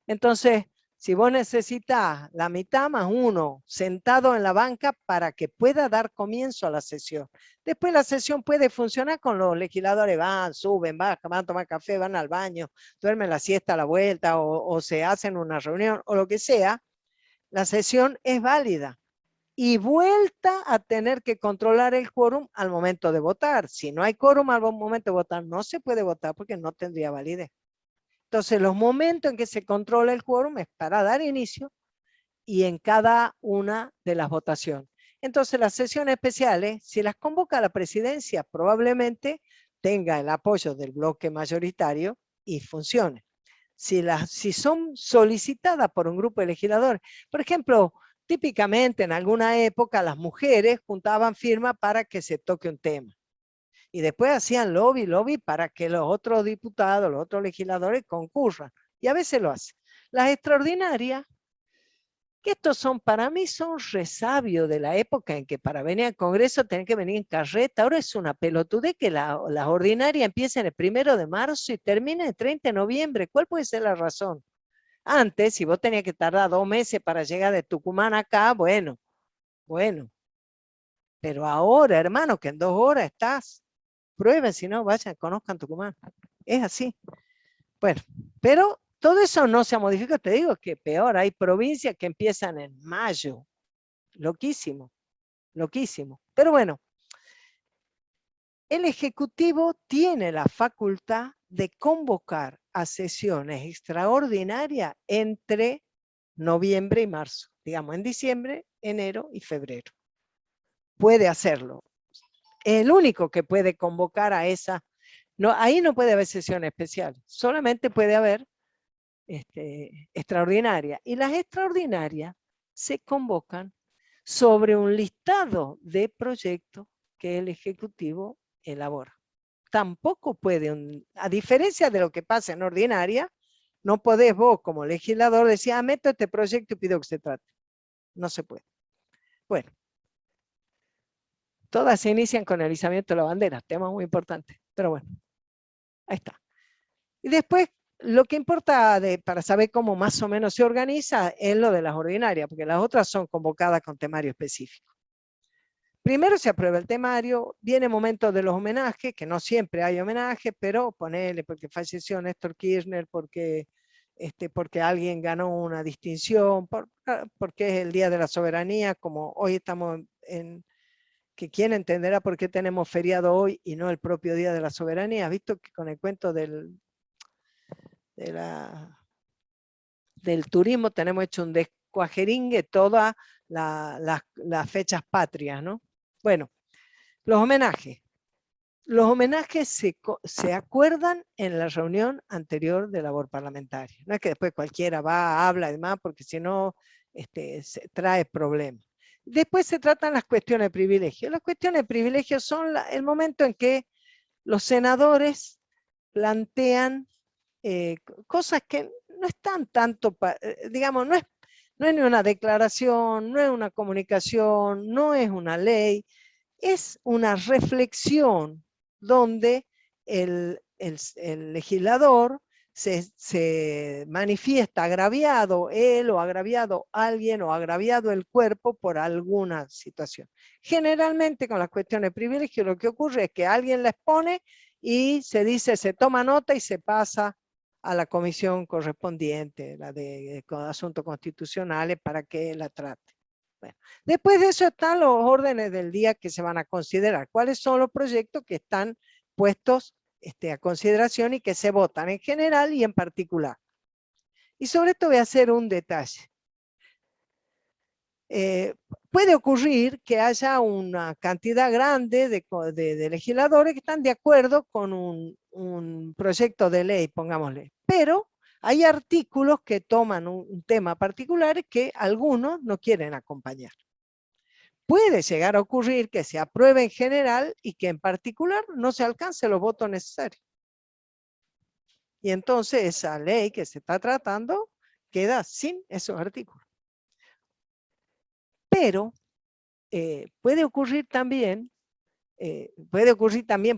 Entonces, si vos necesitas la mitad más uno sentado en la banca para que pueda dar comienzo a la sesión. Después la sesión puede funcionar con los legisladores, van, suben, bajan, van a tomar café, van al baño, duermen la siesta a la vuelta o se hacen una reunión o lo que sea. La sesión es válida. Y vuelta a tener que controlar el quórum al momento de votar. Si no hay quórum al momento de votar, no se puede votar porque no tendría validez. Entonces, los momentos en que se controla el quórum es para dar inicio y en cada una de las votaciones. Entonces, las sesiones especiales, si las convoca la presidencia, probablemente tenga el apoyo del bloque mayoritario y funcione. Si son solicitadas por un grupo de legisladores, por ejemplo, típicamente en alguna época las mujeres juntaban firmas para que se toque un tema. Y después hacían lobby para que los otros diputados, los otros legisladores concurran. Y a veces lo hacen. Las extraordinarias, que estos son, para mí, son resabios de la época en que para venir al Congreso tienen que venir en carreta. Ahora es una pelotudez que las ordinarias empiecen el 1 de marzo y terminen el 30 de noviembre. ¿Cuál puede ser la razón? Antes, si vos tenías que tardar 2 meses para llegar de Tucumán acá, bueno. Pero ahora, hermano, que en 2 horas estás. Prueben, si no, vayan, conozcan Tucumán. Es así. Bueno, pero todo eso no se ha modificado. Te digo que peor, hay provincias que empiezan en mayo. Loquísimo, loquísimo. Pero bueno, el Ejecutivo tiene la facultad de convocar a sesiones extraordinarias entre noviembre y marzo. Digamos, en diciembre, enero y febrero. Puede hacerlo. El único que puede convocar a esa, no, ahí no puede haber sesión especial, solamente puede haber extraordinaria. Y las extraordinarias se convocan sobre un listado de proyectos que el Ejecutivo elabora. Tampoco puede, a diferencia de lo que pasa en ordinaria, no podés vos como legislador decir, meto este proyecto y pido que se trate. No se puede. Bueno. Todas se inician con el izamiento de la bandera, tema muy importante, pero bueno, ahí está. Y después, lo que importa para saber cómo más o menos se organiza es lo de las ordinarias, porque las otras son convocadas con temario específico. primero se aprueba el temario, viene el momento de los homenajes, que no siempre hay homenajes, pero ponele porque falleció Néstor Kirchner, porque alguien ganó una distinción, porque es el Día de la Soberanía, como hoy estamos que quién entenderá por qué tenemos feriado hoy y no el propio Día de la Soberanía. ¿Has visto que con el cuento del turismo tenemos hecho un descuajeringue todas las fechas patrias, ¿no? Bueno, los homenajes. Los homenajes se acuerdan en la reunión anterior de labor parlamentaria. No es que después cualquiera va, habla y demás, porque si no se trae problemas. Después se tratan las cuestiones de privilegio. Las cuestiones de privilegio son el momento en que los senadores plantean cosas que no están tanto, digamos, no es ni una declaración, no es una comunicación, no es una ley, es una reflexión donde el legislador se manifiesta agraviado él o agraviado alguien o agraviado el cuerpo por alguna situación. Generalmente con las cuestiones de privilegio lo que ocurre es que alguien la expone y se dice, se toma nota y se pasa a la comisión correspondiente, la de asuntos constitucionales, para que la trate. Bueno, después de eso están los órdenes del día que se van a considerar. ¿Cuáles son los proyectos que están puestos a consideración y que se votan en general y en particular? Y sobre esto voy a hacer un detalle. Puede ocurrir que haya una cantidad grande de legisladores que están de acuerdo con un proyecto de ley, pongámosle, pero hay artículos que toman un tema particular que algunos no quieren acompañar. Puede llegar a ocurrir que se apruebe en general y que en particular no se alcance los votos necesarios. Y entonces esa ley que se está tratando queda sin esos artículos. Pero puede ocurrir también,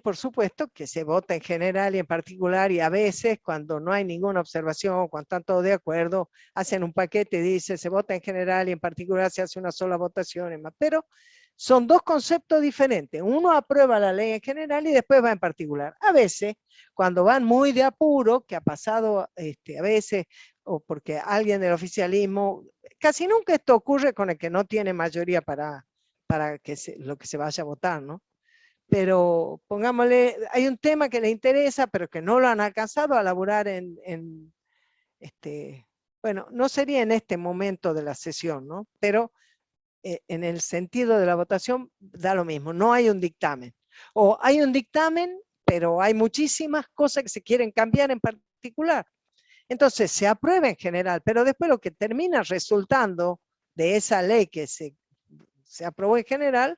por supuesto, que se vota en general y en particular, y a veces cuando no hay ninguna observación, cuando están todos de acuerdo, hacen un paquete y dice se vota en general y en particular se hace una sola votación. Pero son dos conceptos diferentes. Uno aprueba la ley en general y después va en particular. A veces, cuando van muy de apuro, que ha pasado a veces, o porque alguien del oficialismo, casi nunca esto ocurre con el que no tiene mayoría para que lo que se vaya a votar, ¿no? Pero pongámosle, hay un tema que le interesa, pero que no lo han alcanzado a elaborar bueno, no sería en este momento de la sesión, ¿no? Pero en el sentido de la votación da lo mismo, no hay un dictamen. O hay un dictamen, pero hay muchísimas cosas que se quieren cambiar en particular. Entonces se aprueba en general, pero después lo que termina resultando de esa ley que se aprobó en general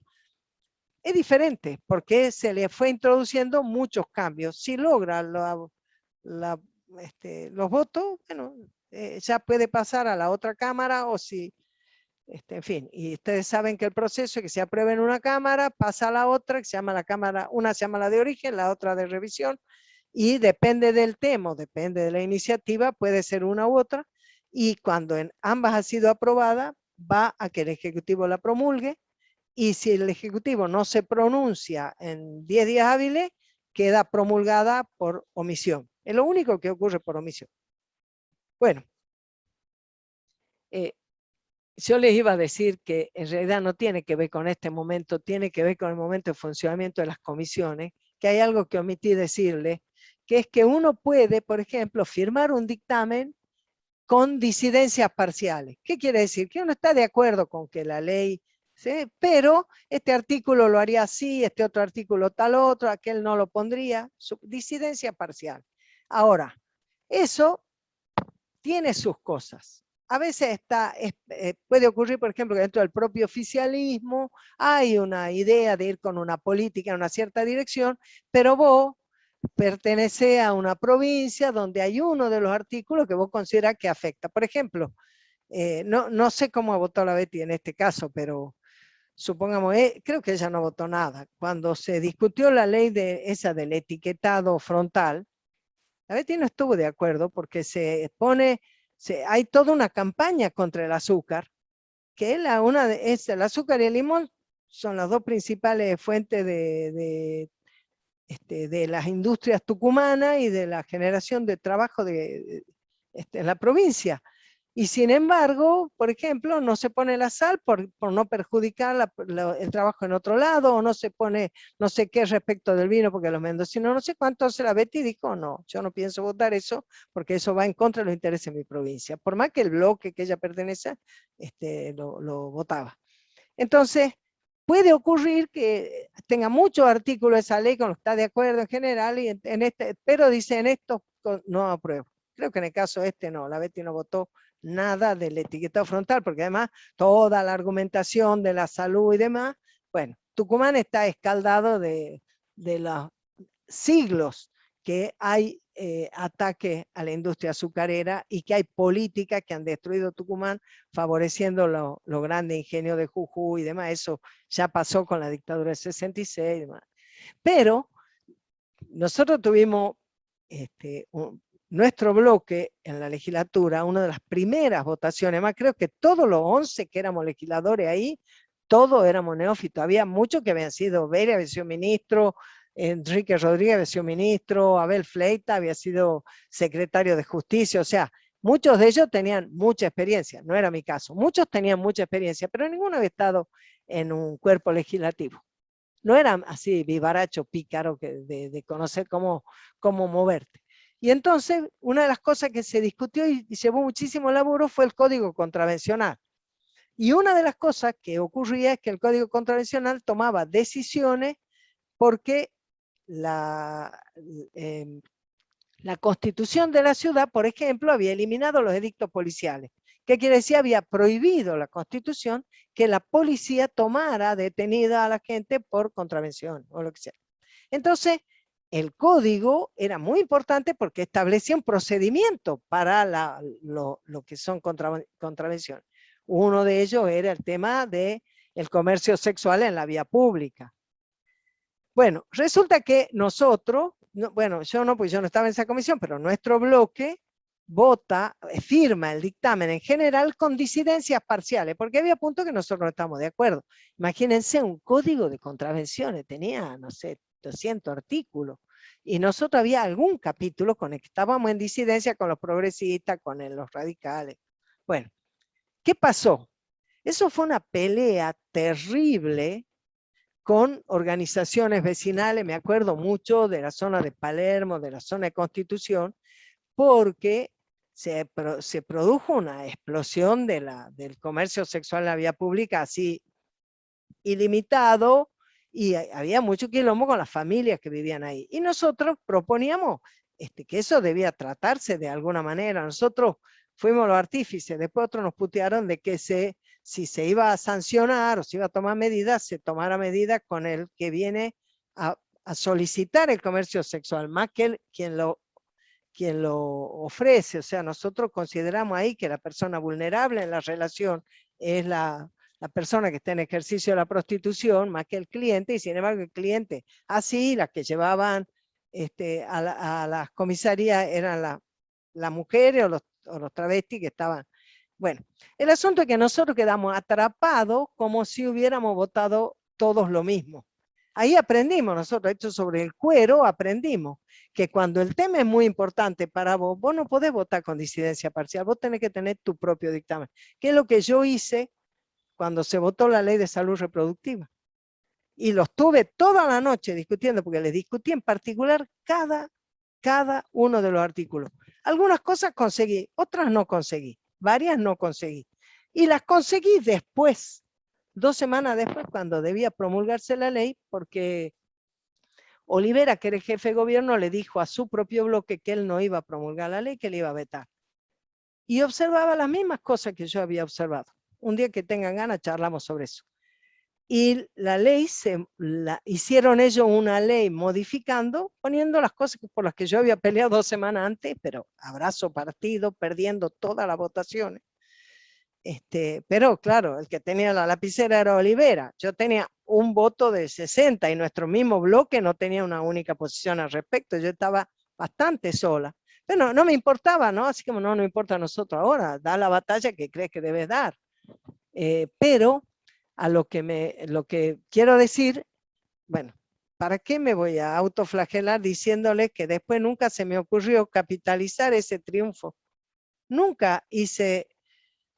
es diferente, porque se le fue introduciendo muchos cambios. Si logra los votos, bueno, ya puede pasar a la otra cámara, o si, en fin, y ustedes saben que el proceso es que se aprueba en una cámara, pasa a la otra, que se llama la cámara, una se llama la de origen, la otra de revisión, y depende del tema, depende de la iniciativa, puede ser una u otra, y cuando en ambas ha sido aprobada, va a que el Ejecutivo la promulgue, y si el Ejecutivo no se pronuncia en 10 días hábiles, queda promulgada por omisión. Es lo único que ocurre por omisión. Bueno, yo les iba a decir que en realidad no tiene que ver con este momento, tiene que ver con el momento de funcionamiento de las comisiones, que hay algo que omití decirles, que es que uno puede, por ejemplo, firmar un dictamen con disidencias parciales. ¿Qué quiere decir? Que uno está de acuerdo con que la ley, ¿sí? Pero este artículo lo haría así, este otro artículo tal otro, aquel no lo pondría, disidencia parcial. Ahora, eso tiene sus cosas. A veces puede ocurrir, por ejemplo, que dentro del propio oficialismo hay una idea de ir con una política en una cierta dirección, pero vos pertenece a una provincia donde hay uno de los artículos que vos consideras que afecta. Por ejemplo, no sé cómo ha votado la Betty en este caso, pero supongamos, creo que ella no votó nada. Cuando se discutió la ley esa del etiquetado frontal, la Betty no estuvo de acuerdo porque hay toda una campaña contra el azúcar, que es el azúcar y el limón son las dos principales fuentes de las industrias tucumanas y de la generación de trabajo en la provincia. Y sin embargo, por ejemplo, no se pone la sal por no perjudicar el trabajo en otro lado, o no se pone no sé qué respecto del vino, porque los mendocinos no sé cuánto. Entonces la Betty dijo, no, yo no pienso votar eso, porque eso va en contra de los intereses de mi provincia, por más que el bloque que ella pertenece lo votaba. Entonces, puede ocurrir que tenga muchos artículos de esa ley con los que está de acuerdo en general, y pero dice en esto no apruebo. Creo que en el caso no, la Betty no votó nada del etiquetado frontal, porque además toda la argumentación de la salud y demás, bueno, Tucumán está escaldado de los siglos que hay ataque a la industria azucarera, y que hay políticas que han destruido Tucumán favoreciendo los grandes ingenios de Jujuy y demás. Eso ya pasó con la dictadura del 66 y demás. Pero nosotros tuvimos nuestro bloque en la legislatura, una de las primeras votaciones, más creo que todos los 11 que éramos legisladores ahí, todos éramos neófitos. Había muchos que habían sido, Beria había sido ministro, Enrique Rodríguez había sido ministro, Abel Fleita había sido secretario de Justicia, o sea, muchos de ellos tenían mucha experiencia, no era mi caso. Muchos tenían mucha experiencia, pero ninguno había estado en un cuerpo legislativo. No era así vivaracho, pícaro, de conocer cómo moverte. Y entonces, una de las cosas que se discutió y llevó muchísimo laburo fue el Código Contravencional. Y una de las cosas que ocurría es que el Código Contravencional tomaba decisiones porque la Constitución de la ciudad, por ejemplo, había eliminado los edictos policiales. ¿Qué quiere decir? Había prohibido la Constitución que la policía tomara detenida a la gente por contravención o lo que sea. Entonces, el código era muy importante porque establecía un procedimiento para lo que son contravenciones. Uno de ellos era el tema del comercio sexual en la vía pública. Bueno, resulta que nosotros, bueno, yo no, pues yo no estaba en esa comisión, pero nuestro bloque firma el dictamen en general con disidencias parciales, porque había puntos que nosotros no estábamos de acuerdo. Imagínense, un código de contravenciones, tenía, no sé, 200 artículos, y nosotros había algún capítulo con el que estábamos en disidencia con los progresistas, con los radicales. Bueno, ¿qué pasó? Eso fue una pelea terrible con organizaciones vecinales, me acuerdo mucho de la zona de Palermo, de la zona de Constitución, porque se produjo una explosión del comercio sexual en la vía pública así ilimitado, y había mucho quilombo con las familias que vivían ahí. Y nosotros proponíamos que eso debía tratarse de alguna manera. Nosotros fuimos los artífices, después otros nos putearon de que si se iba a sancionar o se iba a tomar medidas, se tomara medidas con el que viene a solicitar el comercio sexual, más que quien lo ofrece. O sea, nosotros consideramos ahí que la persona vulnerable en la relación es la persona que está en ejercicio de la prostitución, más que el cliente, y sin embargo el cliente, así, las que llevaban a las comisarías eran las mujeres o los travestis que estaban. Bueno, el asunto es que nosotros quedamos atrapados como si hubiéramos votado todos lo mismo. Ahí aprendimos nosotros, esto sobre el cuero, aprendimos que cuando el tema es muy importante para vos, vos no podés votar con disidencia parcial, vos tenés que tener tu propio dictamen, que es lo que yo hice cuando se votó la ley de salud reproductiva. Y los tuve toda la noche discutiendo, porque les discutí en particular cada uno de los artículos. Algunas cosas conseguí, otras no conseguí, varias no conseguí. Y las conseguí después, 2 semanas después, cuando debía promulgarse la ley, porque Olivera, que era el jefe de gobierno, le dijo a su propio bloque que él no iba a promulgar la ley, que le iba a vetar. Y observaba las mismas cosas que yo había observado. Un día que tengan ganas charlamos sobre eso. Y la ley, hicieron ellos una ley modificando, poniendo las cosas por las que yo había peleado 2 semanas antes, pero abrazo partido, perdiendo todas las votaciones. Pero claro, el que tenía la lapicera era Olivera. Yo tenía un voto de 60 y nuestro mismo bloque no tenía una única posición al respecto. Yo estaba bastante sola. Pero no me importaba, ¿no? Así como no importa a nosotros ahora, da la batalla que crees que debes dar. Pero a lo que quiero decir, bueno, ¿para qué me voy a autoflagelar diciéndole que después nunca se me ocurrió capitalizar ese triunfo? Nunca hice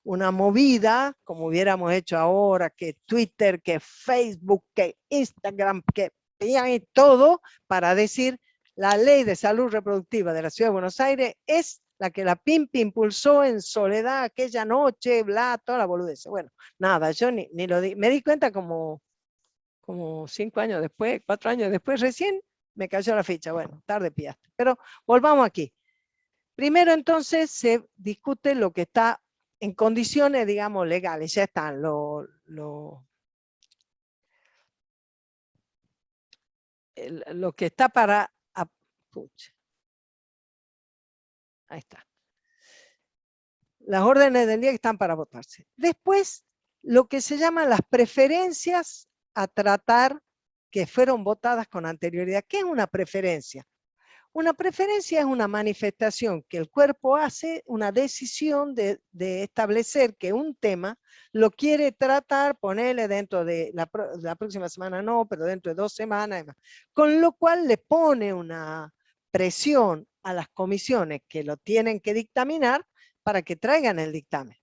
una movida, como hubiéramos hecho ahora, que Twitter, que Facebook, que Instagram, que todo, para decir la ley de salud reproductiva de la Ciudad de Buenos Aires es la que la PIMPI impulsó en soledad aquella noche, bla, toda la boludez. Bueno, nada, yo ni lo di. Me di cuenta como 5 años después, 4 años después, recién me cayó la ficha. Bueno, tarde pillaste. Pero volvamos aquí. Primero entonces se discute lo que está en condiciones, digamos, legales. Ya están lo que está para... Ahí está. Las órdenes del día que están para votarse. Después, lo que se llaman las preferencias a tratar que fueron votadas con anterioridad. ¿Qué es una preferencia? Una preferencia es una manifestación que el cuerpo hace, una decisión de establecer que un tema lo quiere tratar, ponerle dentro de la próxima semana no, pero dentro de 2 semanas, con lo cual le pone una presión a las comisiones que lo tienen que dictaminar para que traigan el dictamen.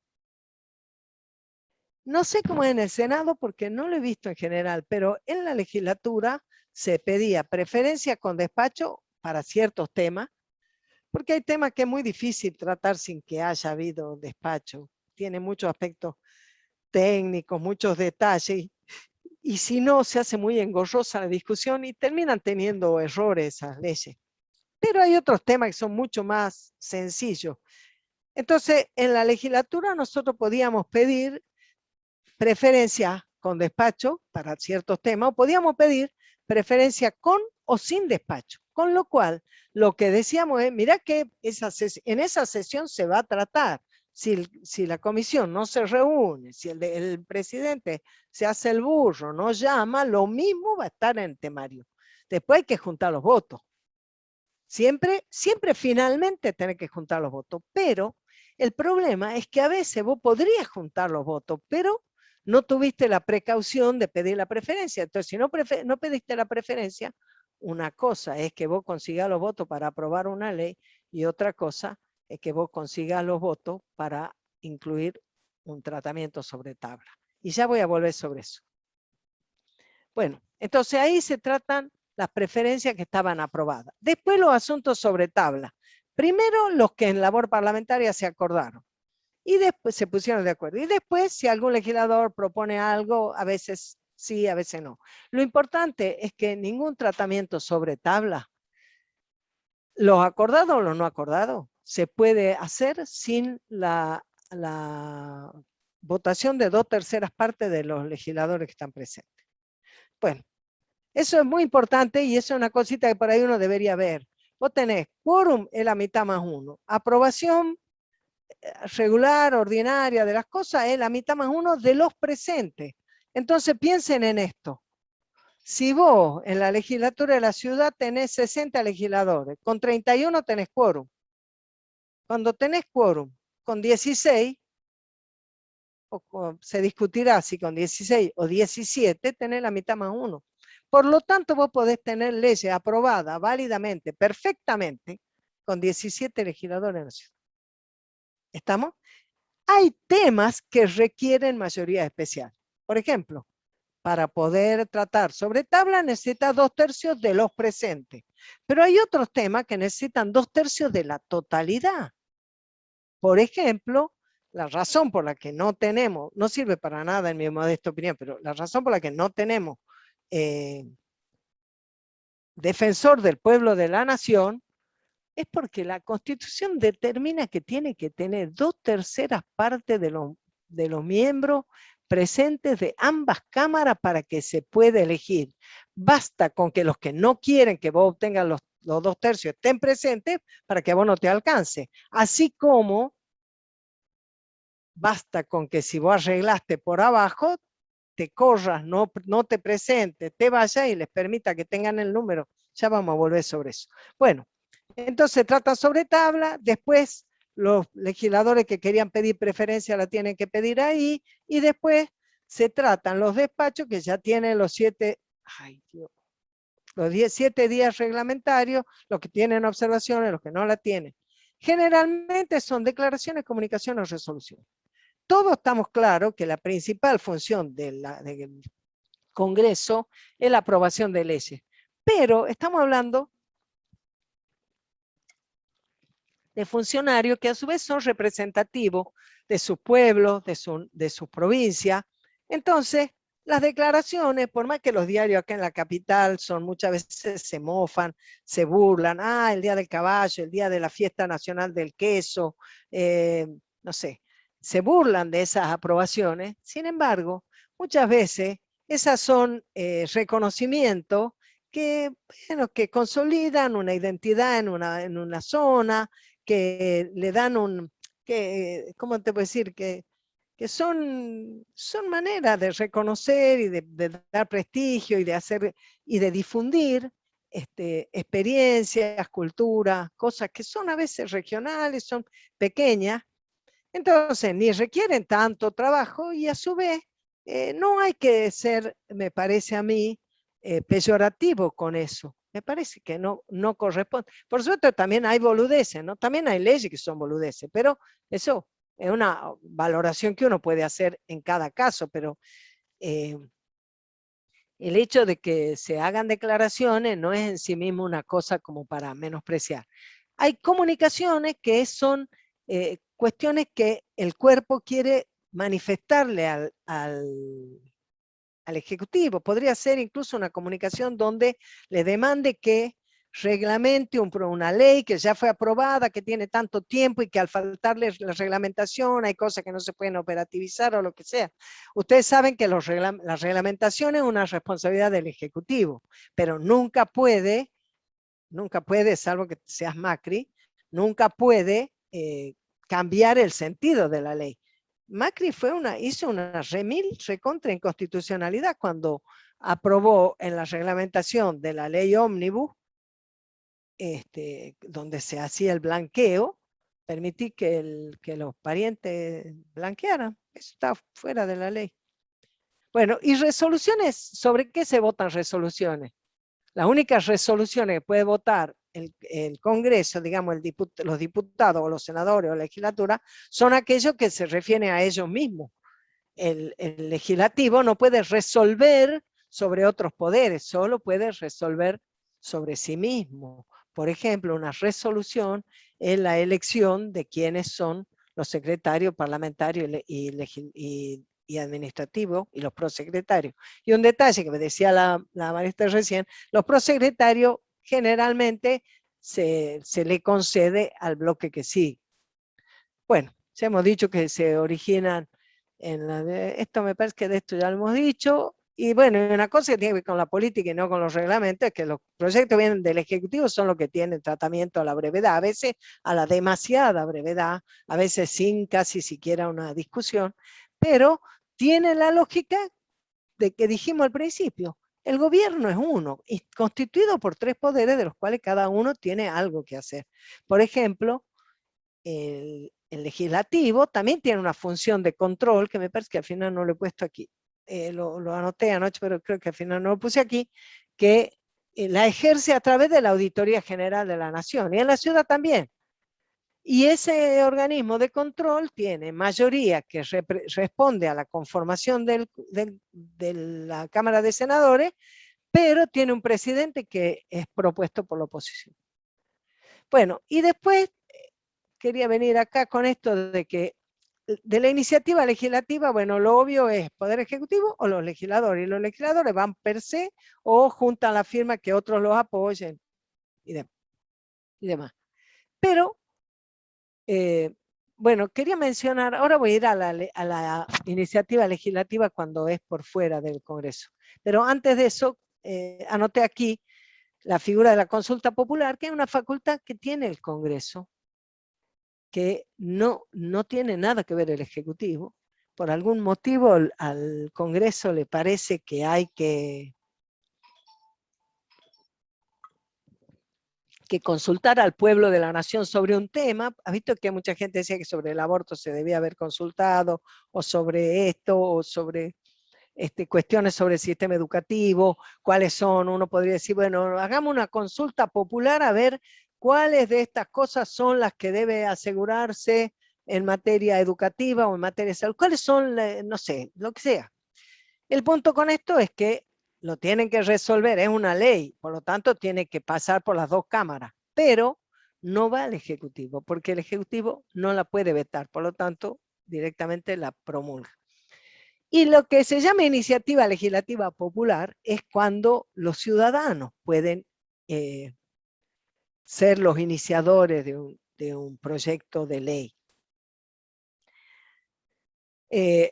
No sé cómo es en el Senado porque no lo he visto en general, pero en la legislatura se pedía preferencia con despacho para ciertos temas, porque hay temas que es muy difícil tratar sin que haya habido despacho. Tiene muchos aspectos técnicos, muchos detalles, y si no, se hace muy engorrosa la discusión y terminan teniendo errores esas leyes. Pero hay otros temas que son mucho más sencillos. Entonces, en la legislatura nosotros podíamos pedir preferencia con despacho para ciertos temas, o podíamos pedir preferencia con o sin despacho. Con lo cual, lo que decíamos es, mira que en esa sesión se va a tratar. Si la comisión no se reúne, si el presidente se hace el burro, no llama, lo mismo va a estar en el temario. Después hay que juntar los votos. Siempre finalmente tenés que juntar los votos, pero el problema es que a veces vos podrías juntar los votos, pero no tuviste la precaución de pedir la preferencia. Entonces, si no pediste la preferencia, una cosa es que vos consigas los votos para aprobar una ley y otra cosa es que vos consigas los votos para incluir un tratamiento sobre tabla. Y ya voy a volver sobre eso. Bueno, entonces ahí se tratan las preferencias que estaban aprobadas. Después los asuntos sobre tabla. Primero los que en labor parlamentaria se acordaron. Y después se pusieron de acuerdo. Y después, si algún legislador propone algo, a veces sí, a veces no. Lo importante es que ningún tratamiento sobre tabla, los acordados o los no acordados, se puede hacer sin la votación de 2/3 partes de los legisladores que están presentes. Bueno, eso es muy importante y eso es una cosita que por ahí uno debería ver. Vos tenés quórum es la mitad más 1. Aprobación regular, ordinaria de las cosas es la mitad más 1 de los presentes. Entonces piensen en esto. Si vos en la legislatura de la ciudad tenés 60 legisladores, con 31 tenés quórum. Cuando tenés quórum con 16, se discutirá si con 16 o 17 tenés la mitad más 1. Por lo tanto, vos podés tener leyes aprobadas válidamente, perfectamente, con 17 legisladores en la ciudad. ¿Estamos? Hay temas que requieren mayoría especial. Por ejemplo, para poder tratar sobre tabla necesita 2/3 de los presentes. Pero hay otros temas que necesitan 2/3 de la totalidad. Por ejemplo, la razón por la que no tenemos, no sirve para nada en mi modesta opinión, pero la razón por la que no tenemos defensor del pueblo de la nación es porque la Constitución determina que tiene que tener 2/3 partes de los miembros presentes de ambas cámaras para que se pueda elegir. Basta con que los que no quieren que vos obtengas los 2/3 estén presentes para que a vos no te alcance. Así como basta con que si vos arreglaste por abajo, te corras, no te presentes, te vayas y les permita que tengan el número. Ya vamos a volver sobre eso. Bueno, entonces trata sobre tabla, después los legisladores que querían pedir preferencia la tienen que pedir ahí, y después se tratan los despachos que ya tienen los 7, ay Dios, los 7 días reglamentarios, los que tienen observaciones, los que no la tienen. Generalmente son declaraciones, comunicaciones o resoluciones. Todos estamos claros que la principal función del Congreso es la aprobación de leyes. Pero estamos hablando de funcionarios que a su vez son representativos de su pueblo, de su provincia. Entonces, las declaraciones, por más que los diarios acá en la capital muchas veces se mofan, se burlan, el día del caballo, el día de la fiesta nacional del queso, no sé, se burlan de esas aprobaciones. Sin embargo, muchas veces esas son reconocimientos que, bueno, que consolidan una identidad en una zona, que le dan ¿cómo te puedo decir? Que son maneras de reconocer y de dar prestigio y de hacer y de difundir experiencias, culturas, cosas que son a veces regionales, son pequeñas, entonces ni requieren tanto trabajo y a su vez no hay que ser, me parece a mí, peyorativo con eso. Me parece que no corresponde. Por supuesto, también hay boludeces, ¿no? También hay leyes que son boludeces, pero eso es una valoración que uno puede hacer en cada caso, pero el hecho de que se hagan declaraciones no es en sí mismo una cosa como para menospreciar. Hay comunicaciones que son cuestiones que el cuerpo quiere manifestarle al Ejecutivo. Podría ser incluso una comunicación donde le demande que reglamente una ley que ya fue aprobada, que tiene tanto tiempo y que al faltarle la reglamentación hay cosas que no se pueden operativizar o lo que sea. Ustedes saben que la reglamentación es una responsabilidad del Ejecutivo, pero nunca puede, salvo que seas Macri, nunca puede cambiar el sentido de la ley. Macri hizo una recontra inconstitucionalidad cuando aprobó en la reglamentación de la ley ómnibus, donde se hacía el blanqueo, permití que los parientes blanquearan. Eso está fuera de la ley. Bueno, y resoluciones, ¿sobre qué se votan resoluciones? Las únicas resoluciones que puede votar el Congreso, digamos, los diputados o los senadores o la legislatura, son aquellos que se refieren a ellos mismos. El legislativo no puede resolver sobre otros poderes, solo puede resolver sobre sí mismo. Por ejemplo, una resolución es la elección de quienes son los secretarios parlamentarios y administrativos y los prosecretarios. Y un detalle que me decía la maestra recién, los prosecretarios generalmente se le concede al bloque que sigue. Bueno, ya hemos dicho que se originan esto me parece que de esto ya lo hemos dicho, y bueno, una cosa que tiene que ver con la política y no con los reglamentos es que los proyectos vienen del Ejecutivo, son los que tienen tratamiento a la brevedad, a veces a la demasiada brevedad, a veces sin casi siquiera una discusión, pero tiene la lógica de que dijimos al principio, el gobierno es uno, y constituido por 3 poderes de los cuales cada uno tiene algo que hacer. Por ejemplo, el legislativo también tiene una función de control, que me parece que al final no lo he puesto aquí, lo anoté anoche, pero creo que al final no lo puse aquí, que la ejerce a través de la Auditoría General de la Nación, y en la ciudad también. Y ese organismo de control tiene mayoría que responde a la conformación de la Cámara de Senadores, pero tiene un presidente que es propuesto por la oposición. Bueno, y después quería venir acá con esto de que de la iniciativa legislativa, bueno, lo obvio es Poder Ejecutivo o los legisladores, y los legisladores van per se o juntan la firma que otros los apoyen y demás. Pero, bueno, quería mencionar, ahora voy a ir a la iniciativa legislativa cuando es por fuera del Congreso, pero antes de eso, anoté aquí la figura de la consulta popular, que es una facultad que tiene el Congreso, que no tiene nada que ver el Ejecutivo. Por algún motivo al Congreso le parece que hay que consultar al pueblo de la nación sobre un tema. ¿Has visto que mucha gente decía que sobre el aborto se debía haber consultado, o sobre esto, o sobre cuestiones sobre el sistema educativo, cuáles son, uno podría decir, bueno, hagamos una consulta popular a ver cuáles de estas cosas son las que debe asegurarse en materia educativa o en materia de salud, cuáles son, no sé, lo que sea. El punto con esto es que lo tienen que resolver, es una ley, por lo tanto tiene que pasar por las dos cámaras, pero no va al Ejecutivo, porque el Ejecutivo no la puede vetar, por lo tanto directamente la promulga. Y lo que se llama iniciativa legislativa popular es cuando los ciudadanos pueden ser los iniciadores de un proyecto de ley.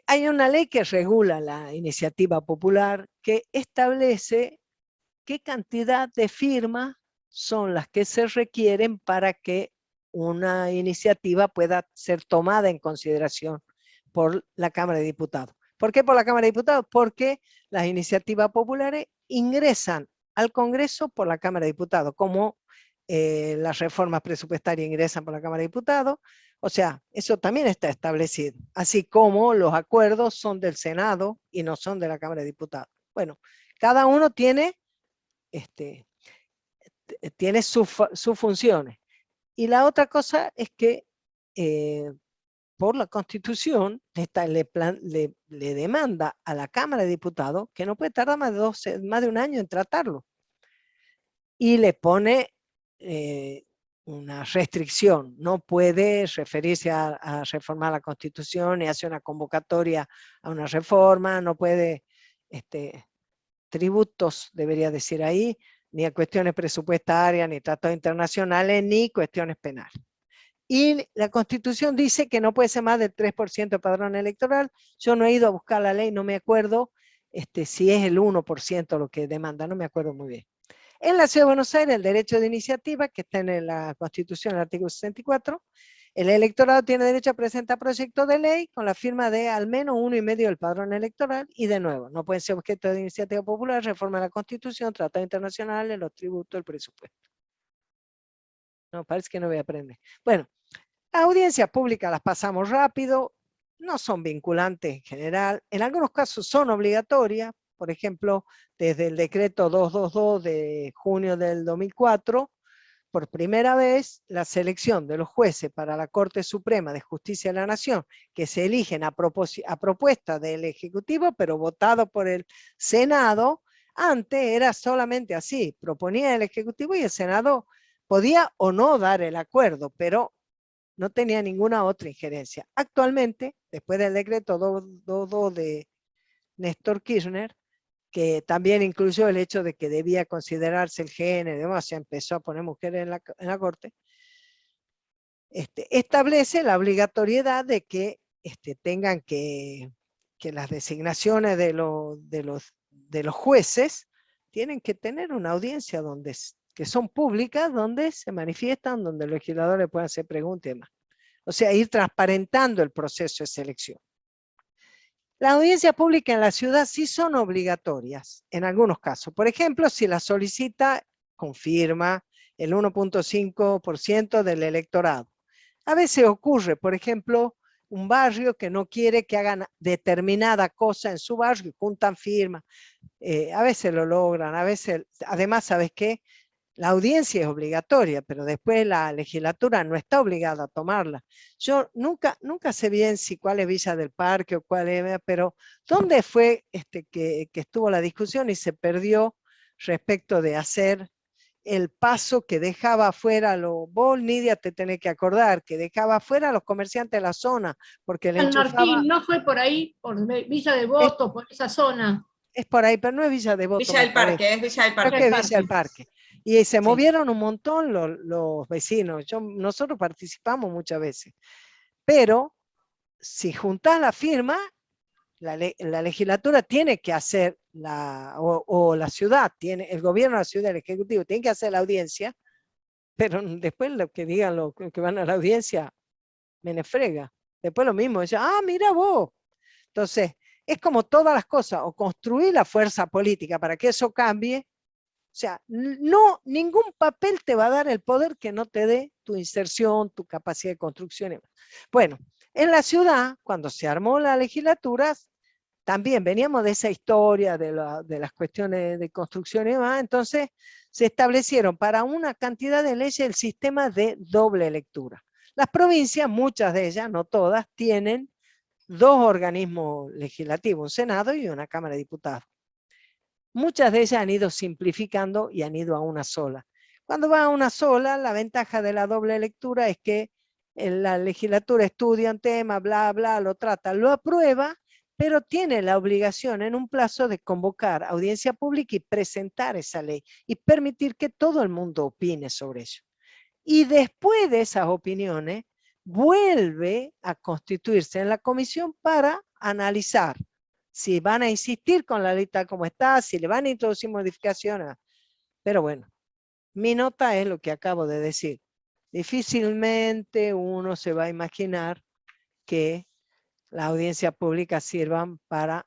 Hay una ley que regula la iniciativa popular que establece qué cantidad de firmas son las que se requieren para que una iniciativa pueda ser tomada en consideración por la Cámara de Diputados. ¿Por qué por la Cámara de Diputados? Porque las iniciativas populares ingresan al Congreso por la Cámara de Diputados, como las reformas presupuestarias ingresan por la Cámara de Diputados. O sea, eso también está establecido, así como los acuerdos son del Senado y no son de la Cámara de Diputados. Bueno, cada uno tiene, tiene sus funciones. Y la otra cosa es que por la Constitución le demanda a la Cámara de Diputados que no puede tardar más de un año en tratarlo. Y le pone una restricción, no puede referirse a reformar la Constitución, ni hacer una convocatoria a una reforma, no puede, tributos, debería decir ahí, ni a cuestiones presupuestarias, ni tratados internacionales, ni cuestiones penales. Y la Constitución dice que no puede ser más del 3% del padrón electoral. Yo no he ido a buscar la ley, no me acuerdo si es el 1% lo que demanda, no me acuerdo muy bien. En la Ciudad de Buenos Aires, el derecho de iniciativa, que está en la Constitución, el artículo 64, el electorado tiene derecho a presentar proyectos de ley con la firma de al menos 1,5 del padrón electoral, y de nuevo, no pueden ser objeto de iniciativa popular, reforma de la Constitución, tratados internacionales, los tributos, el presupuesto. No, parece que no voy a aprender. Bueno, las audiencias públicas las pasamos rápido, no son vinculantes en general, en algunos casos son obligatorias, por ejemplo, desde el decreto 222 de junio del 2004, por primera vez la selección de los jueces para la Corte Suprema de Justicia de la Nación, que se eligen a propuesta del Ejecutivo, pero votado por el Senado, antes era solamente así, proponía el Ejecutivo y el Senado podía o no dar el acuerdo, pero no tenía ninguna otra injerencia. Actualmente, después del decreto 222 de Néstor Kirchner, que también incluyó el hecho de que debía considerarse el género y demás, se empezó a poner mujeres en la Corte, establece la obligatoriedad de que tengan que las designaciones de los jueces tienen que tener una audiencia que son públicas, donde se manifiestan, donde los legisladores puedan hacer preguntas y demás. O sea, ir transparentando el proceso de selección. Las audiencias públicas en la ciudad sí son obligatorias, en algunos casos. Por ejemplo, si la solicita, confirma el 1,5% del electorado. A veces ocurre, por ejemplo, un barrio que no quiere que hagan determinada cosa en su barrio y juntan firmas. A veces lo logran, a veces, además, ¿sabes qué? La audiencia es obligatoria, pero después la legislatura no está obligada a tomarla. Yo nunca sé bien si cuál es Villa del Parque o cuál es, pero ¿dónde fue que estuvo la discusión y se perdió respecto de hacer el paso que dejaba afuera, vos, Nidia, te tenés que acordar, que dejaba afuera a los comerciantes de la zona, porque le San enchufaba... Martín, ¿no fue por ahí, por Villa Devoto, por esa zona? Es por ahí, pero no es Villa Devoto. Villa del Parque, es Villa del Creo Parque. que es Villa del Parque. Y se Sí. movieron un montón los vecinos. Nosotros participamos muchas veces. Pero si juntás la firma, la legislatura tiene que hacer, o la ciudad, el gobierno de la ciudad, el ejecutivo, tiene que hacer la audiencia, pero después lo que digan los que van a la audiencia, me frega. Después lo mismo, dice, mira vos. Entonces, es como todas las cosas, o construir la fuerza política para que eso cambie. O sea, ningún papel te va a dar el poder que no te dé tu inserción, tu capacidad de construcción. Bueno, en la ciudad, cuando se armó la legislatura, también veníamos de esa historia de las cuestiones de construcción y demás, entonces se establecieron para una cantidad de leyes el sistema de doble lectura. Las provincias, muchas de ellas, no todas, tienen 2 organismos legislativos, un Senado y una Cámara de Diputados. Muchas de ellas han ido simplificando y han ido a una sola. Cuando va a una sola, la ventaja de la doble lectura es que la legislatura estudia un tema, bla, bla, lo trata, lo aprueba, pero tiene la obligación en un plazo de convocar audiencia pública y presentar esa ley y permitir que todo el mundo opine sobre ello. Y después de esas opiniones, vuelve a constituirse en la comisión para analizar si van a insistir con la ley tal como está, si le van a introducir modificaciones. Pero bueno, mi nota es lo que acabo de decir. Difícilmente uno se va a imaginar que las audiencias públicas sirvan para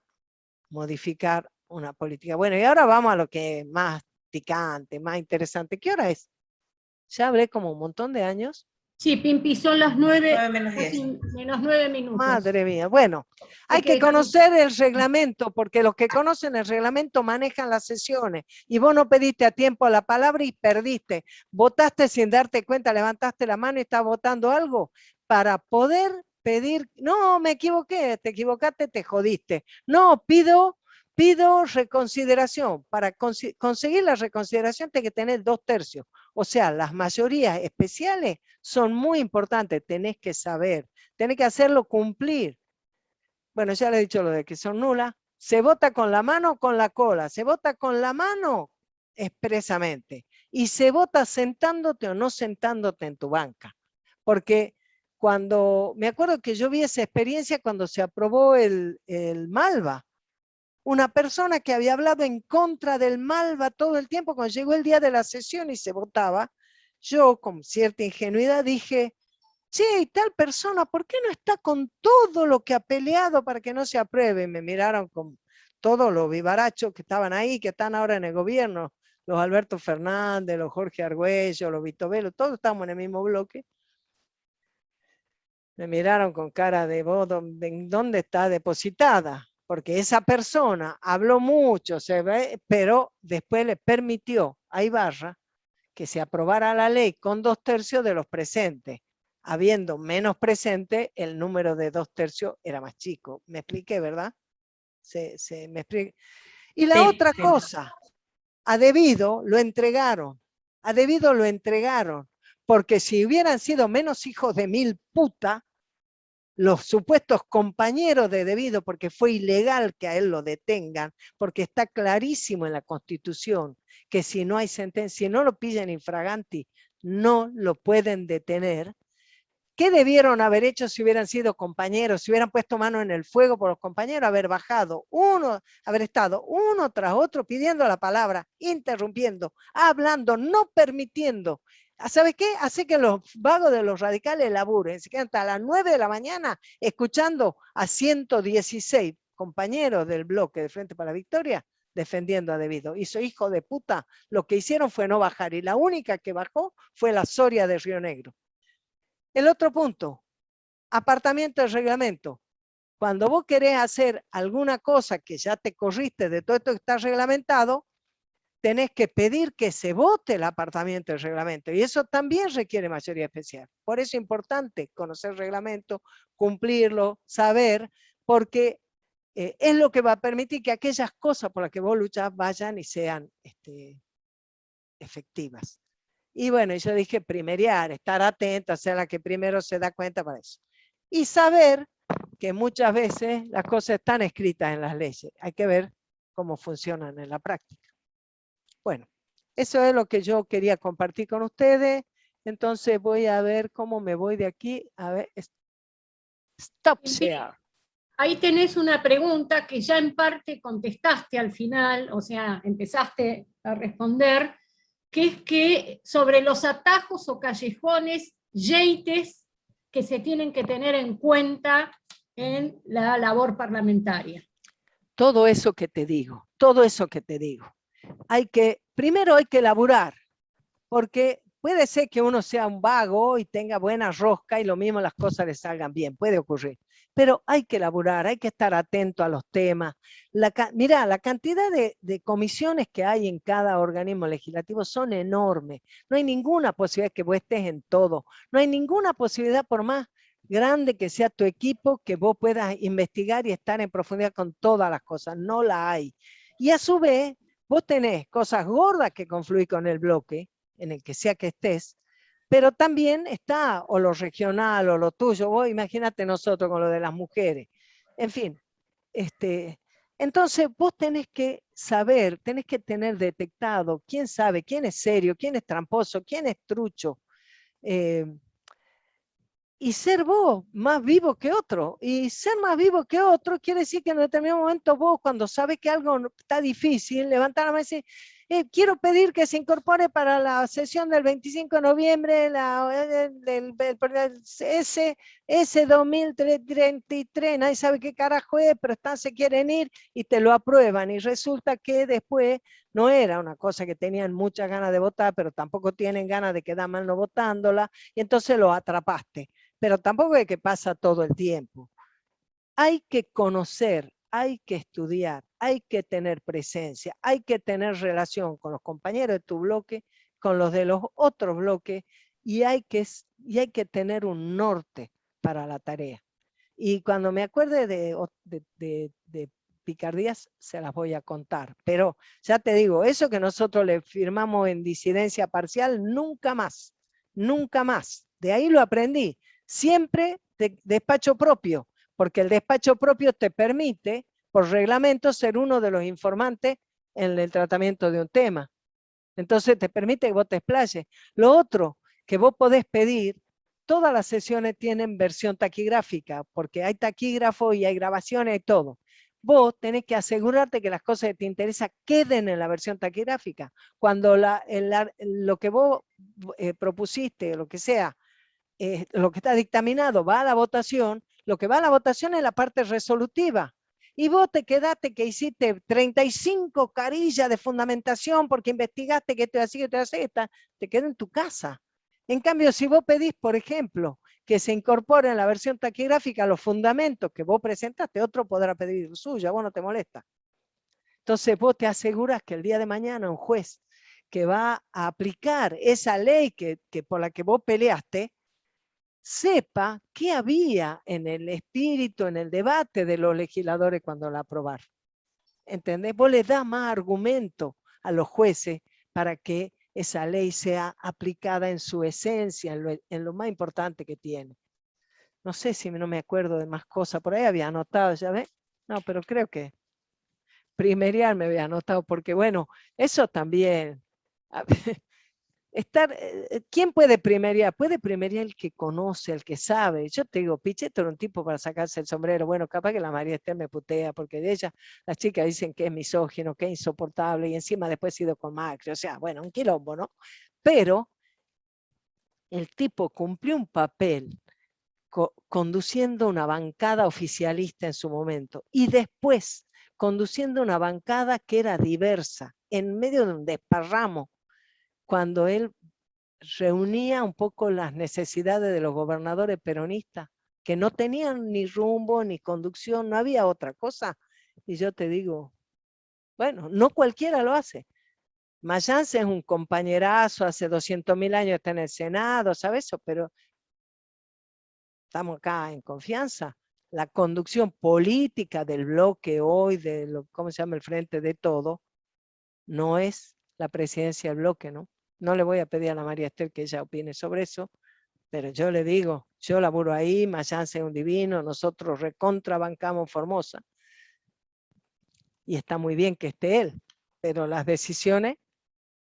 modificar una política. Bueno, y ahora vamos a lo que es más picante, más interesante. ¿Qué hora es? Ya hablé como un montón de años. Sí, Pimpi, son las 9, 9 menos 10. casi menos 9 minutos. Madre mía, bueno, hay que que conocer el reglamento, porque los que conocen el reglamento manejan las sesiones, y vos no pediste a tiempo la palabra y perdiste, votaste sin darte cuenta, levantaste la mano y estás votando algo, para poder pedir, no, me equivoqué, te equivocaste, te jodiste, no, pido reconsideración, para conseguir la reconsideración tenés que tener 2/3, o sea, las mayorías especiales son muy importantes, tenés que saber, tenés que hacerlo cumplir. Bueno, ya le he dicho lo de que son nulas. Se vota con la mano o con la cola. Se vota con la mano expresamente. Y se vota sentándote o no sentándote en tu banca. Porque me acuerdo que yo vi esa experiencia cuando se aprobó el Malva. Una persona que había hablado en contra del Malva todo el tiempo, cuando llegó el día de la sesión y se votaba, yo con cierta ingenuidad dije, che, y tal persona, ¿por qué no está con todo lo que ha peleado para que no se apruebe? Y me miraron con todos los vivarachos que estaban ahí, que están ahora en el gobierno, los Alberto Fernández, los Jorge Argüello, los Vito Velo, todos estamos en el mismo bloque. Me miraron con cara de vos, ¿dónde está depositada? Porque esa persona habló mucho, pero después le permitió a Ibarra que se aprobara la ley con 2/3 de los presentes. Habiendo menos presentes, el número de 2/3 era más chico. ¿Me expliqué, verdad? ¿Me expliqué? Y la otra cosa, a debido lo entregaron. A debido lo entregaron. Porque si hubieran sido menos hijos de mil puta, los supuestos compañeros de debido, porque fue ilegal que a él lo detengan, porque está clarísimo en la Constitución que si no hay sentencia, si no lo pillan infraganti, no lo pueden detener. ¿Qué debieron haber hecho si hubieran sido compañeros, si hubieran puesto mano en el fuego por los compañeros? Haber bajado haber estado uno tras otro pidiendo la palabra, interrumpiendo, hablando, no permitiendo. ¿Sabes qué? Hace que los vagos de los radicales laburen, se quedan hasta las 9 de la mañana escuchando a 116 compañeros del bloque de Frente para la Victoria defendiendo a debido. Y su hijo de puta, lo que hicieron fue no bajar, y la única que bajó fue la Soria de Río Negro. El otro punto, apartamiento del reglamento. Cuando vos querés hacer alguna cosa que ya te corriste de todo esto que está reglamentado, tenés que pedir que se vote el apartamiento del reglamento, y eso también requiere mayoría especial. Por eso es importante conocer el reglamento, cumplirlo, saber, porque es lo que va a permitir que aquellas cosas por las que vos luchás vayan y sean efectivas. Y bueno, yo dije primeriar, estar atenta, ser la que primero se da cuenta para eso. Y saber que muchas veces las cosas están escritas en las leyes. Hay que ver cómo funcionan en la práctica. Bueno, eso es lo que yo quería compartir con ustedes. Entonces voy a ver cómo me voy de aquí. A ver, stop share. Ahí tenés una pregunta que ya en parte contestaste al final, o sea, empezaste a responder, que es que sobre los atajos o callejones, yeites, que se tienen que tener en cuenta en la labor parlamentaria. Todo eso que te digo, todo eso que te digo. Primero hay que elaborar, porque puede ser que uno sea un vago y tenga buena rosca y lo mismo las cosas le salgan bien, puede ocurrir. Pero hay que elaborar, hay que estar atento a los temas. Mirá, la cantidad de comisiones que hay en cada organismo legislativo son enormes. No hay ninguna posibilidad que vos estés en todo. No hay ninguna posibilidad, por más grande que sea tu equipo, que vos puedas investigar y estar en profundidad con todas las cosas. No la hay. Y a su vez, vos tenés cosas gordas que confluir con el bloque, en el que sea que estés, pero también está o lo regional o lo tuyo. Vos imagínate nosotros con lo de las mujeres. En fin, entonces vos tenés que saber, tenés que tener detectado quién sabe, quién es serio, quién es tramposo, quién es trucho. Y ser vos más vivo que otro. Y ser más vivo que otro quiere decir que en determinado momento vos, cuando sabes que algo está difícil, levantar la mano y decir, quiero pedir que se incorpore para la sesión del 25 de noviembre ese 2033, nadie sabe qué carajo es, pero se quieren ir y te lo aprueban. Y resulta que después no era una cosa que tenían muchas ganas de votar, pero tampoco tienen ganas de quedar mal no votándola, y entonces lo atrapaste. Pero tampoco es que pasa todo el tiempo. Hay que conocer, hay que estudiar, hay que tener presencia, hay que tener relación con los compañeros de tu bloque, con los de los otros bloques, y hay que tener un norte para la tarea. Y cuando me acuerde de picardías, se las voy a contar. Pero ya te digo, eso que nosotros le firmamos en disidencia parcial, nunca más, nunca más. De ahí lo aprendí. Siempre de despacho propio, porque el despacho propio te permite, por reglamento, ser uno de los informantes en el tratamiento de un tema. Entonces te permite que vos te explayes. Lo otro que vos podés pedir, todas las sesiones tienen versión taquigráfica, porque hay taquígrafo y hay grabaciones y todo. Vos tenés que asegurarte que las cosas que te interesan queden en la versión taquigráfica. Cuando lo que vos propusiste, lo que sea, lo que está dictaminado va a la votación, lo que va a la votación es la parte resolutiva. Y vos te quedaste que hiciste 35 carillas de fundamentación porque investigaste que esto es así, que esto es así, te queda en tu casa. En cambio, si vos pedís, por ejemplo, que se incorpore en la versión taquigráfica los fundamentos que vos presentaste, otro podrá pedir el suyo, a vos no te molesta. Entonces vos te aseguras que el día de mañana un juez que va a aplicar esa ley que por la que vos peleaste, sepa qué había en el espíritu, en el debate de los legisladores cuando la aprobaron. ¿Entendés? Vos le das más argumento a los jueces para que esa ley sea aplicada en su esencia, en lo más importante que tiene. No sé si no me acuerdo de más cosas, por ahí había anotado, ¿ya ves? No, pero creo que primerial me había anotado, porque bueno, eso también... ¿Quién puede primeriar? Puede primeriar el que conoce, el que sabe. Yo te digo, Pichetto era un tipo para sacarse el sombrero. Bueno, capaz que la María Esther me putea, porque de ella las chicas dicen que es misógino, que es insoportable, y encima después ha ido con Macri. O sea, bueno, un quilombo, ¿no? Pero el tipo cumplió un papel conduciendo una bancada oficialista en su momento, y después conduciendo una bancada que era diversa, en medio de un desparramo, cuando él reunía un poco las necesidades de los gobernadores peronistas, que no tenían ni rumbo ni conducción, no había otra cosa. Y yo te digo, bueno, no cualquiera lo hace. Mayans es un compañerazo, hace 200.000 años está en el Senado, ¿sabes eso? Pero estamos acá en confianza. La conducción política del bloque hoy, ¿cómo se llama? El Frente de Todo, no es la presidencia del bloque, ¿no? No le voy a pedir a la María Esther que ella opine sobre eso, pero yo le digo, yo laburo ahí, Mayans es un divino, nosotros recontrabancamos Formosa. Y está muy bien que esté él, pero las decisiones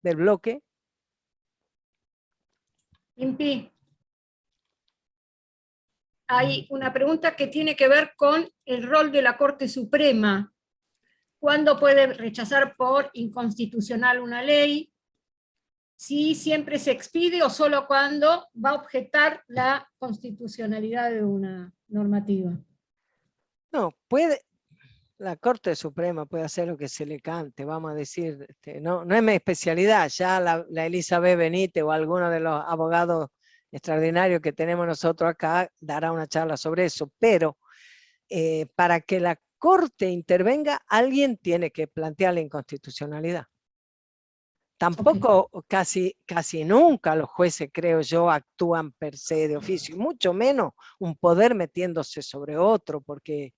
del bloque... Impi, hay una pregunta que tiene que ver con el rol de la Corte Suprema. ¿Cuándo puede rechazar por inconstitucional una ley? Si siempre se expide o solo cuando va a objetar la constitucionalidad de una normativa. No, puede... La Corte Suprema puede hacer lo que se le cante, vamos a decir, no, no es mi especialidad, ya la Elizabeth Benítez o alguno de los abogados extraordinarios que tenemos nosotros acá dará una charla sobre eso, pero para que la Corte intervenga, alguien tiene que plantear la inconstitucionalidad. Tampoco casi nunca los jueces, creo yo, actúan per se de oficio, y mucho menos un poder metiéndose sobre otro, porque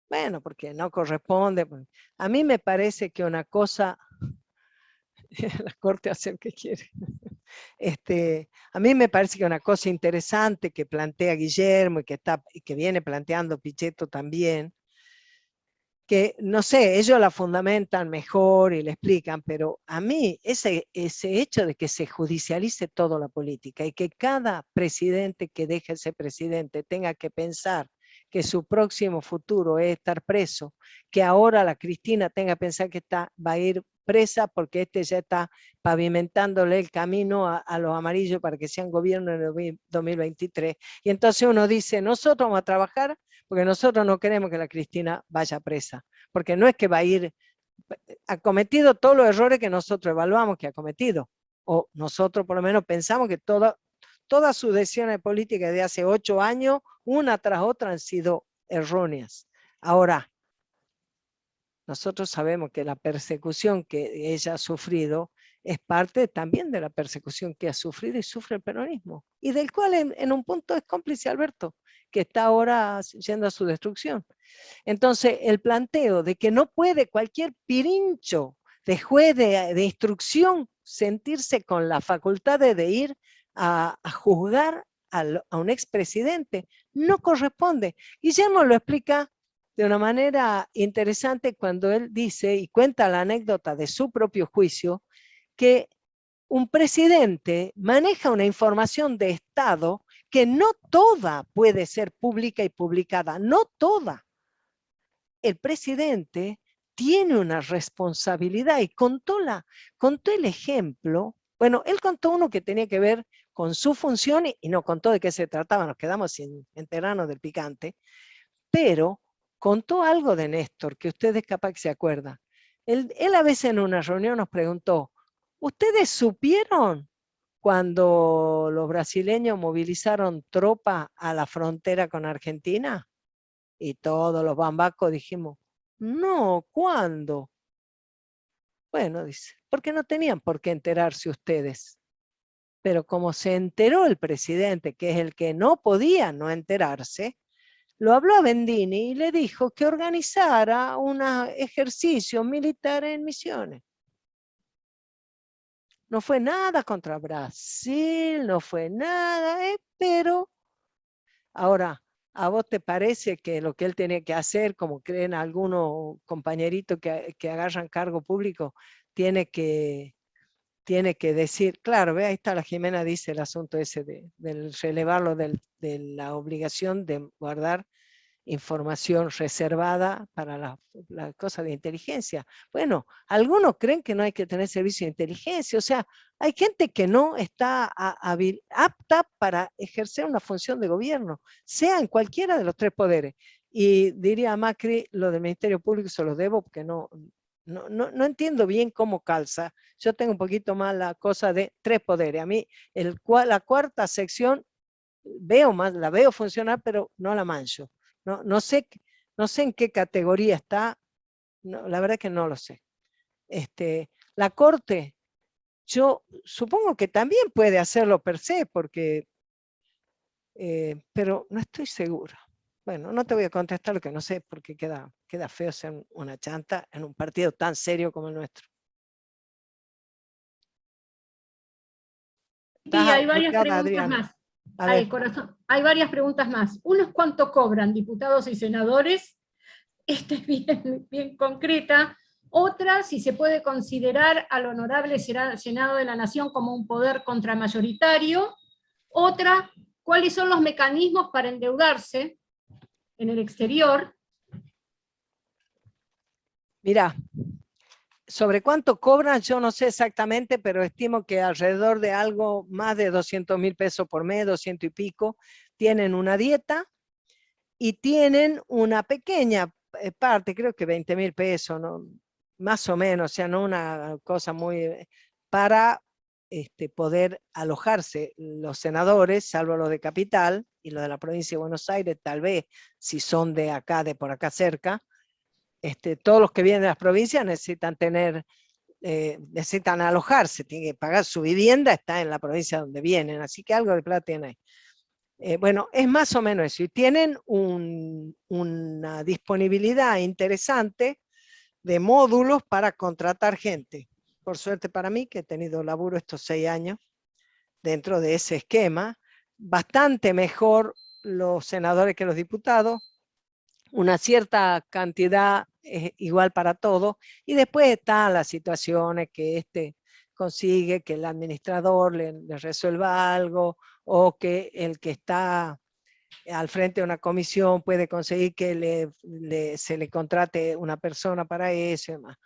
bueno, porque no corresponde. A mí me parece que una cosa, la Corte hace lo que quiere. A mí me parece que una cosa interesante que plantea Guillermo y que viene planteando Pichetto también, que no sé, ellos la fundamentan mejor y le explican, pero a mí ese hecho de que se judicialice toda la política y que cada presidente que deje ese presidente tenga que pensar que su próximo futuro es estar preso, que ahora la Cristina tenga que pensar que va a ir presa porque ya está pavimentándole el camino a los amarillos para que sean gobierno en el 2023. Y entonces uno dice, nosotros vamos a trabajar porque nosotros no queremos que la Cristina vaya presa, porque no es que va a ir, ha cometido todos los errores que nosotros evaluamos que ha cometido, o nosotros por lo menos pensamos que todas sus decisiones políticas de hace 8 años, una tras otra, han sido erróneas. Ahora, nosotros sabemos que la persecución que ella ha sufrido es parte también de la persecución que ha sufrido y sufre el peronismo, y del cual en un punto es cómplice Alberto, que está ahora yendo a su destrucción. Entonces, el planteo de que no puede cualquier pirincho de juez de instrucción sentirse con la facultad de ir a juzgar a un expresidente, no corresponde. Guillermo lo explica de una manera interesante cuando él dice y cuenta la anécdota de su propio juicio, que un presidente maneja una información de Estado que no toda puede ser pública y publicada, no toda. El presidente tiene una responsabilidad y contó el ejemplo. Bueno, él contó uno que tenía que ver con su función y no contó de qué se trataba, nos quedamos sin enterarnos del picante, pero contó algo de Néstor que ustedes capaz que se acuerdan. Él a veces en una reunión nos preguntó, ¿ustedes supieron cuando los brasileños movilizaron tropas a la frontera con Argentina? Y todos los bambacos dijimos, no, ¿cuándo? Bueno, dice, porque no tenían por qué enterarse ustedes. Pero como se enteró el presidente, que es el que no podía no enterarse, lo habló a Bendini y le dijo que organizara un ejercicio militar en Misiones. No fue nada contra Brasil, no fue nada, pero ahora, ¿a vos te parece que lo que él tiene que hacer, como creen algunos compañeritos que agarran cargo público, tiene que decir, claro, ve, ahí está la Jimena, dice el asunto ese del relevarlo de la obligación de guardar información reservada para la cosa de inteligencia? Bueno, algunos creen que no hay que tener servicio de inteligencia, o sea, hay gente que no está apta para ejercer una función de gobierno, sea en cualquiera de los 3 poderes. Y diría Macri, lo del Ministerio Público se lo debo porque no entiendo bien cómo calza. Yo tengo un poquito más la cosa de 3 poderes. A mí la 4ª sección la veo funcionar, pero no la mancho. No sé en qué categoría está, la verdad que no lo sé. La Corte, yo supongo que también puede hacerlo per se, porque, pero no estoy segura. Bueno, no te voy a contestar lo que no sé, porque queda feo ser una chanta en un partido tan serio como el nuestro. Sí, hay varias preguntas Adriana. más. Corazón, hay varias preguntas más. Unos, ¿cuánto cobran diputados y senadores? Esta es bien concreta. Otra, si se puede considerar al honorable Senado de la Nación como un poder contramayoritario. Otra, ¿cuáles son los mecanismos para endeudarse en el exterior? Mirá, sobre cuánto cobran, yo no sé exactamente, pero estimo que alrededor de algo más de 200.000 pesos por mes, 200 y pico, tienen una dieta y tienen una pequeña parte, creo que 20.000 pesos, ¿no? Más o menos, o sea, no una cosa muy... para poder alojarse los senadores, salvo los de Capital y los de la provincia de Buenos Aires, tal vez, si son de acá, de por acá cerca, todos los que vienen de las provincias necesitan tener, necesitan alojarse, tienen que pagar su vivienda, está en la provincia donde vienen, así que algo de plata tienen ahí. Bueno, es más o menos eso, y tienen una disponibilidad interesante de módulos para contratar gente. Por suerte para mí, que he tenido laburo estos 6 años dentro de ese esquema, bastante mejor los senadores que los diputados, una cierta cantidad igual para todos, y después están las situaciones que consigue que el administrador le resuelva algo, o que el que está al frente de una comisión puede conseguir que se le contrate una persona para eso y demás.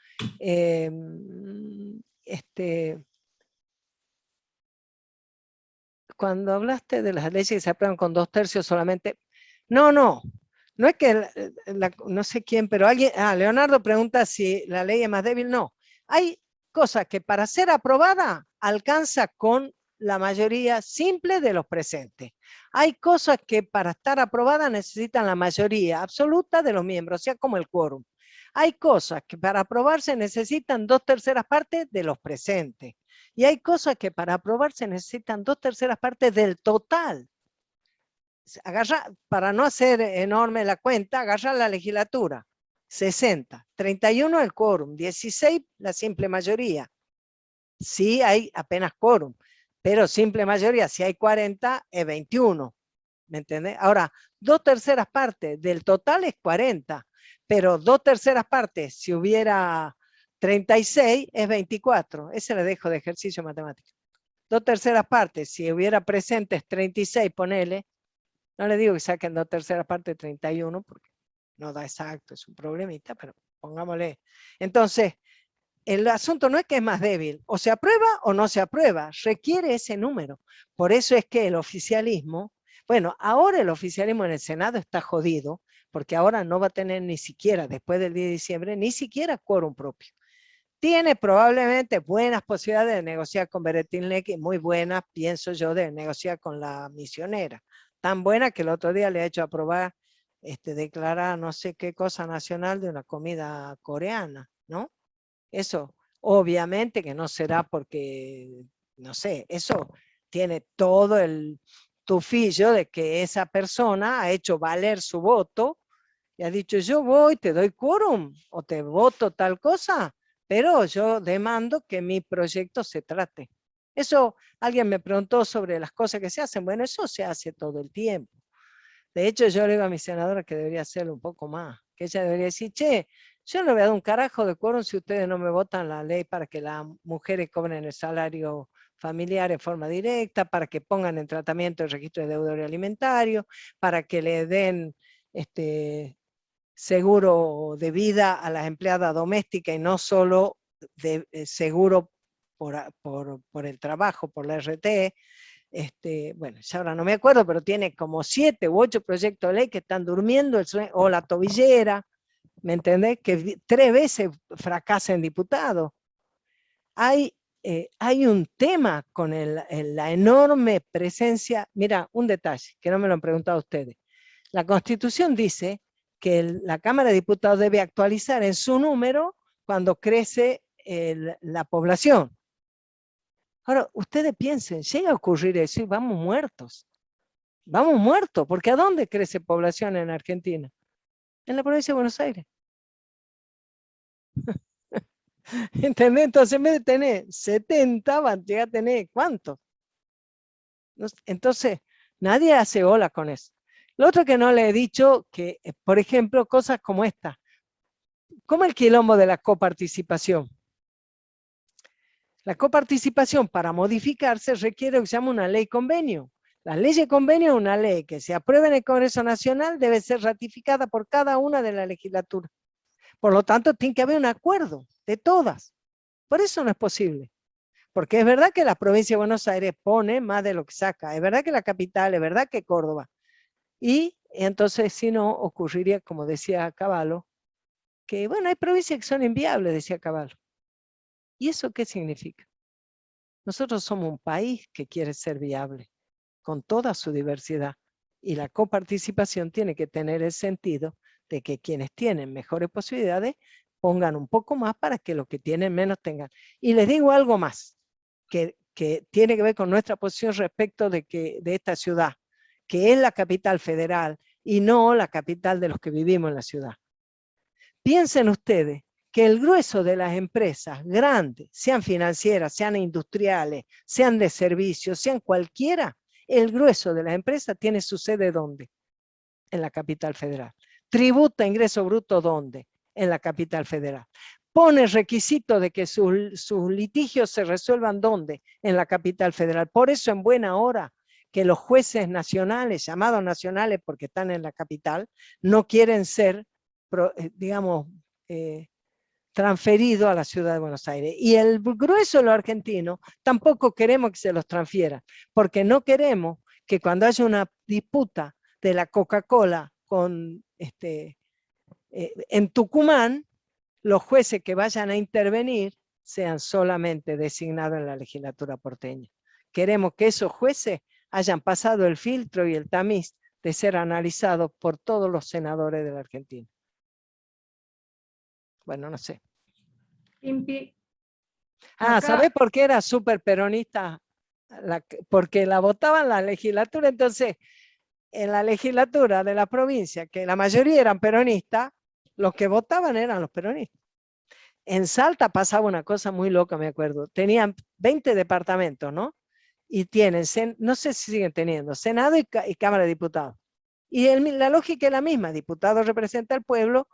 Cuando hablaste de las leyes que se aprueban con 2/3 solamente, no es que, no sé quién, pero alguien, Leonardo pregunta si la ley es más débil, no. Hay cosas que para ser aprobada alcanza con la mayoría simple de los presentes. Hay cosas que para estar aprobadas necesitan la mayoría absoluta de los miembros, o sea, como el quórum. Hay cosas que para aprobarse necesitan 2/3 partes de los presentes. Y hay cosas que para aprobarse necesitan 2/3 partes del total. Agarra, para no hacer enorme la cuenta, agarra la legislatura. 60, 31 el quórum, 16 la simple mayoría. Sí hay apenas quórum, pero simple mayoría, si hay 40, es 21. ¿Me entiendes? Ahora, 2/3 partes del total es 40, pero 2/3 partes, si hubiera 36, es 24. Ese le dejo de ejercicio matemático. 2/3 partes, si hubiera presentes 36, ponele, no le digo que saquen 2/3 partes de 31, porque no da exacto, es un problemita, pero pongámosle. Entonces, el asunto no es que es más débil, o se aprueba o no se aprueba, requiere ese número. Por eso es que el oficialismo, bueno, ahora el oficialismo en el Senado está jodido, porque ahora no va a tener ni siquiera, después del 10 de diciembre, ni siquiera quórum propio. Tiene probablemente buenas posibilidades de negociar con Beretilneck, muy buenas, pienso yo, de negociar con la misionera. Tan buena que el otro día le ha hecho aprobar, declarar no sé qué cosa nacional de una comida coreana, ¿no? Eso, obviamente que no será porque, no sé, eso tiene todo el tufillo de que esa persona ha hecho valer su voto y ha dicho, yo voy, te doy quórum o te voto tal cosa, pero yo demando que mi proyecto se trate. Eso, alguien me preguntó sobre las cosas que se hacen. Bueno, eso se hace todo el tiempo. De hecho, yo le digo a mi senadora que debería hacerlo un poco más, que ella debería decir, che, yo no le voy a dar un carajo de quórum si ustedes no me votan la ley para que las mujeres cobren el salario familiar en forma directa, para que pongan en tratamiento el registro de deudor alimentario, para que le den seguro de vida a las empleadas domésticas y no solo seguro por el trabajo, por la RT. Bueno, ya ahora no me acuerdo, pero tiene como 7 u 8 proyectos de ley que están durmiendo, o la tobillera, ¿me entendés? Que 3 veces fracasa en diputado. Hay un tema con la enorme presencia. Mira, un detalle, que no me lo han preguntado ustedes. La Constitución dice que la Cámara de Diputados debe actualizar en su número cuando crece la población. Ahora, ustedes piensen, llega a ocurrir eso y vamos muertos. Vamos muertos, porque ¿a dónde crece población en Argentina? En la provincia de Buenos Aires. ¿Entendés? Entonces, en vez de tener 70, van a llegar a tener ¿cuántos? Entonces, nadie hace ola con eso. Lo otro que no le he dicho, que, por ejemplo, cosas como esta. Como el quilombo de la coparticipación. La coparticipación, para modificarse, requiere que se llame una ley convenio. La ley de convenio es una ley que se aprueba en el Congreso Nacional, debe ser ratificada por cada una de la legislatura. Por lo tanto, tiene que haber un acuerdo de todas. Por eso no es posible. Porque es verdad que la provincia de Buenos Aires pone más de lo que saca. Es verdad que la capital, es verdad que Córdoba. Y entonces, si no, ocurriría, como decía Cavallo, que, bueno, hay provincias que son inviables, decía Cavallo. ¿Y eso qué significa? Nosotros somos un país que quiere ser viable, con toda su diversidad. Y la coparticipación tiene que tener el sentido de que quienes tienen mejores posibilidades pongan un poco más para que los que tienen menos tengan. Y les digo algo más, que tiene que ver con nuestra posición respecto de esta ciudad, que es la capital federal y no la capital de los que vivimos en la ciudad. Piensen ustedes que el grueso de las empresas grandes, sean financieras, sean industriales, sean de servicios, sean cualquiera, el grueso de las empresas tiene su sede ¿dónde? En la capital federal. Tributa ingreso bruto ¿dónde? En la capital federal. Pone requisito de que sus litigios se resuelvan ¿dónde? En la capital federal. Por eso en buena hora que los jueces nacionales, llamados nacionales porque están en la capital, no quieren ser, digamos, transferido a la ciudad de Buenos Aires. Y el grueso de los argentinos tampoco queremos que se los transfieran, porque no queremos que cuando haya una disputa de la Coca-Cola con en Tucumán, los jueces que vayan a intervenir sean solamente designados en la legislatura porteña. Queremos que esos jueces hayan pasado el filtro y el tamiz de ser analizados por todos los senadores de la Argentina. Bueno, no sé. Pimpi. ¿Sabés por qué era súper peronista? Porque la votaban en la legislatura, entonces en la legislatura de la provincia, que la mayoría eran peronistas, los que votaban eran los peronistas. En Salta pasaba una cosa muy loca, me acuerdo. Tenían 20 departamentos, ¿no? Y tienen, no sé si siguen teniendo, Senado y Cámara de Diputados. Y la lógica es la misma, diputado representa al pueblo,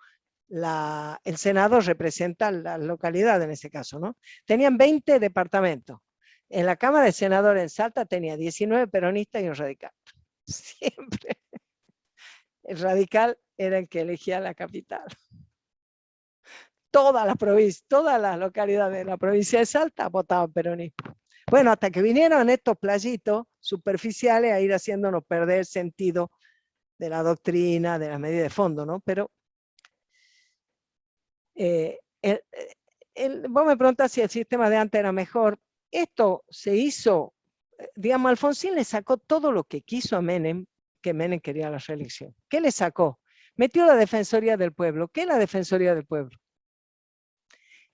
el senador representa la localidad en ese caso, ¿no? Tenían 20 departamentos. En la Cámara de Senadores en Salta tenía 19 peronistas y un radical. Siempre. El radical era el que elegía la capital. Todas las provincias, todas las localidades de la provincia de Salta votaban peronismo. Bueno, hasta que vinieron estos playitos superficiales a ir haciéndonos perder el sentido de la doctrina, de las medidas de fondo, ¿no? Pero vos me preguntás si el sistema de antes era mejor. Esto se hizo, digamos, Alfonsín le sacó todo lo que quiso a Menem, que Menem quería la reelección. ¿Qué le sacó? Metió la Defensoría del Pueblo. ¿Qué es la Defensoría del Pueblo?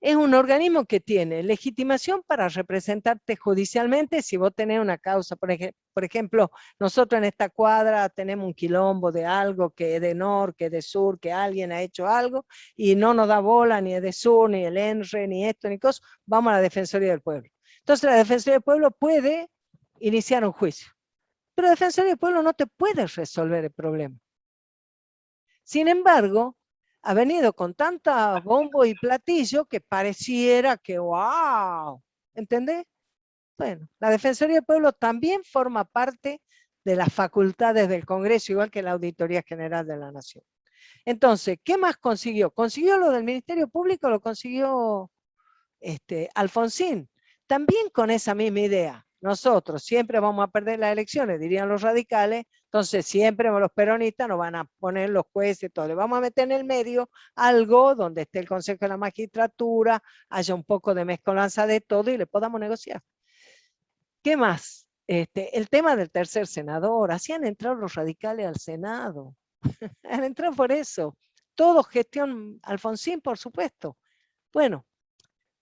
Es un organismo que tiene legitimación para representarte judicialmente si vos tenés una causa. Por ejemplo, nosotros en esta cuadra tenemos un quilombo de algo que es de norte, que es de sur, que alguien ha hecho algo y no nos da bola ni es de sur, ni el ENRE, ni esto, ni cosa. Vamos a la Defensoría del Pueblo. Entonces la Defensoría del Pueblo puede iniciar un juicio. Pero la Defensoría del Pueblo no te puede resolver el problema. Sin embargo, ha venido con tanta bombo y platillo que pareciera que ¡wow! ¿Entendés? Bueno, la Defensoría del Pueblo también forma parte de las facultades del Congreso, igual que la Auditoría General de la Nación. Entonces, ¿qué más consiguió? ¿Consiguió lo del Ministerio Público? ¿Lo consiguió Alfonsín? También con esa misma idea. Nosotros siempre vamos a perder las elecciones, dirían los radicales, entonces siempre los peronistas nos van a poner los jueces, todo. Le vamos a meter en el medio algo donde esté el Consejo de la Magistratura, haya un poco de mezcolanza de todo y le podamos negociar. ¿Qué más? El tema del tercer senador, hacían entrar los radicales al Senado, han entrado por eso, todo gestión Alfonsín, por supuesto. Bueno,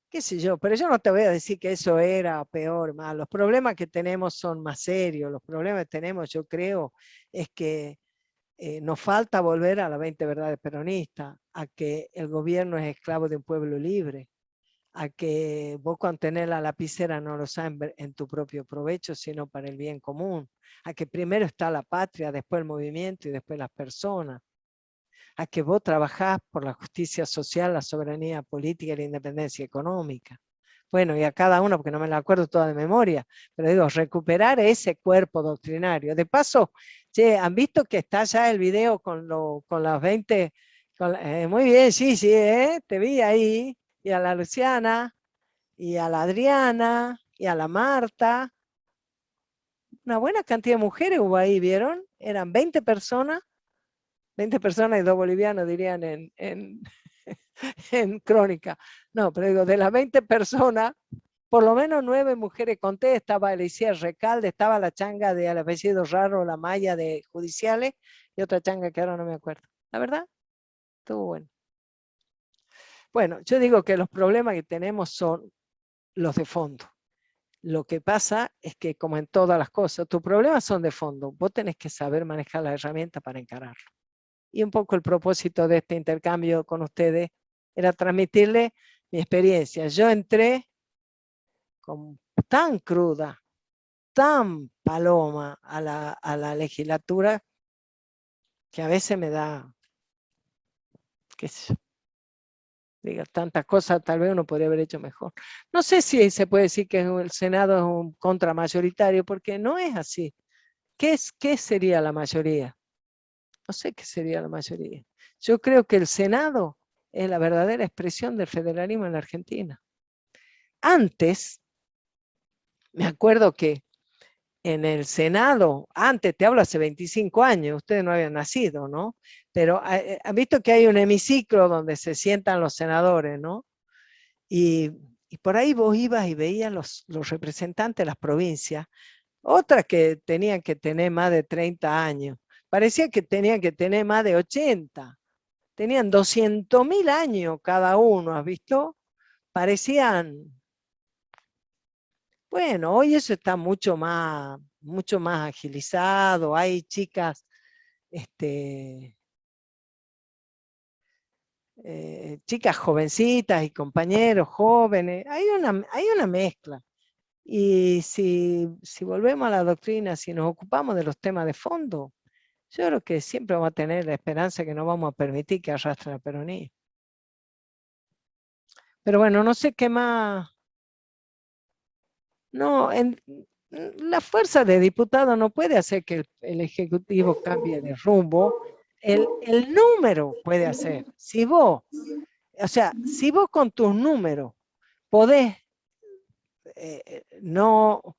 qué sé yo, pero yo no te voy a decir que eso era peor, más. Los problemas que tenemos son más serios, los problemas que tenemos, yo creo, es que nos falta volver a las 20 verdades peronistas, a que el gobierno es esclavo de un pueblo libre, a que vos cuando tenés la lapicera no lo sabes en tu propio provecho, sino para el bien común, a que primero está la patria, después el movimiento y después las personas, a que vos trabajás por la justicia social, la soberanía política y la independencia económica. Bueno, y a cada uno, porque no me la acuerdo toda de memoria, pero digo, recuperar ese cuerpo doctrinario. De paso, che, ¿han visto que está ya el video con las 20? Muy bien, sí, te vi ahí, y a la Luciana, y a la Adriana, y a la Marta. Una buena cantidad de mujeres hubo ahí, ¿vieron? Eran 20 personas y 2 bolivianos, dirían en en Crónica. No, pero digo, de las 20 personas, por lo menos 9 mujeres conté. Estaba Alicia Recalde, estaba la changa de al apellido raro, la Maya de Judiciales, y otra changa que ahora no me acuerdo. La verdad, estuvo bueno. Bueno, yo digo que los problemas que tenemos son los de fondo. Lo que pasa es que, como en todas las cosas, tus problemas son de fondo. Vos tenés que saber manejar las herramientas para encararlo. Y un poco el propósito de este intercambio con ustedes era transmitirle mi experiencia. Yo entré tan cruda, tan paloma a la legislatura, que a veces me da, qué sé yo, diga, tantas cosas tal vez uno podría haber hecho mejor. No sé si se puede decir que el Senado es un contramayoritario, porque no es así. ¿Qué sería la mayoría? No sé qué sería la mayoría. Yo creo que el Senado es la verdadera expresión del federalismo en la Argentina. Antes, me acuerdo que en el Senado, antes, te hablo hace 25 años, ustedes no habían nacido, ¿no? Pero han visto que hay un hemiciclo donde se sientan los senadores, ¿no? Y por ahí vos ibas y veías los representantes de las provincias, otras que tenían que tener más de 30 años, parecía que tenían que tener más de 80, tenían 200.000 años cada uno, ¿has visto? Parecían, bueno, hoy eso está mucho más agilizado, hay chicas, chicas jovencitas y compañeros jóvenes, hay una mezcla. Y si volvemos a la doctrina, si nos ocupamos de los temas de fondo, yo creo que siempre vamos a tener la esperanza que no vamos a permitir que arrastre el peronismo. Pero bueno, no sé qué más. No, la fuerza de diputado no puede hacer que el Ejecutivo cambie de rumbo. El número puede hacer. Si vos con tus números podés no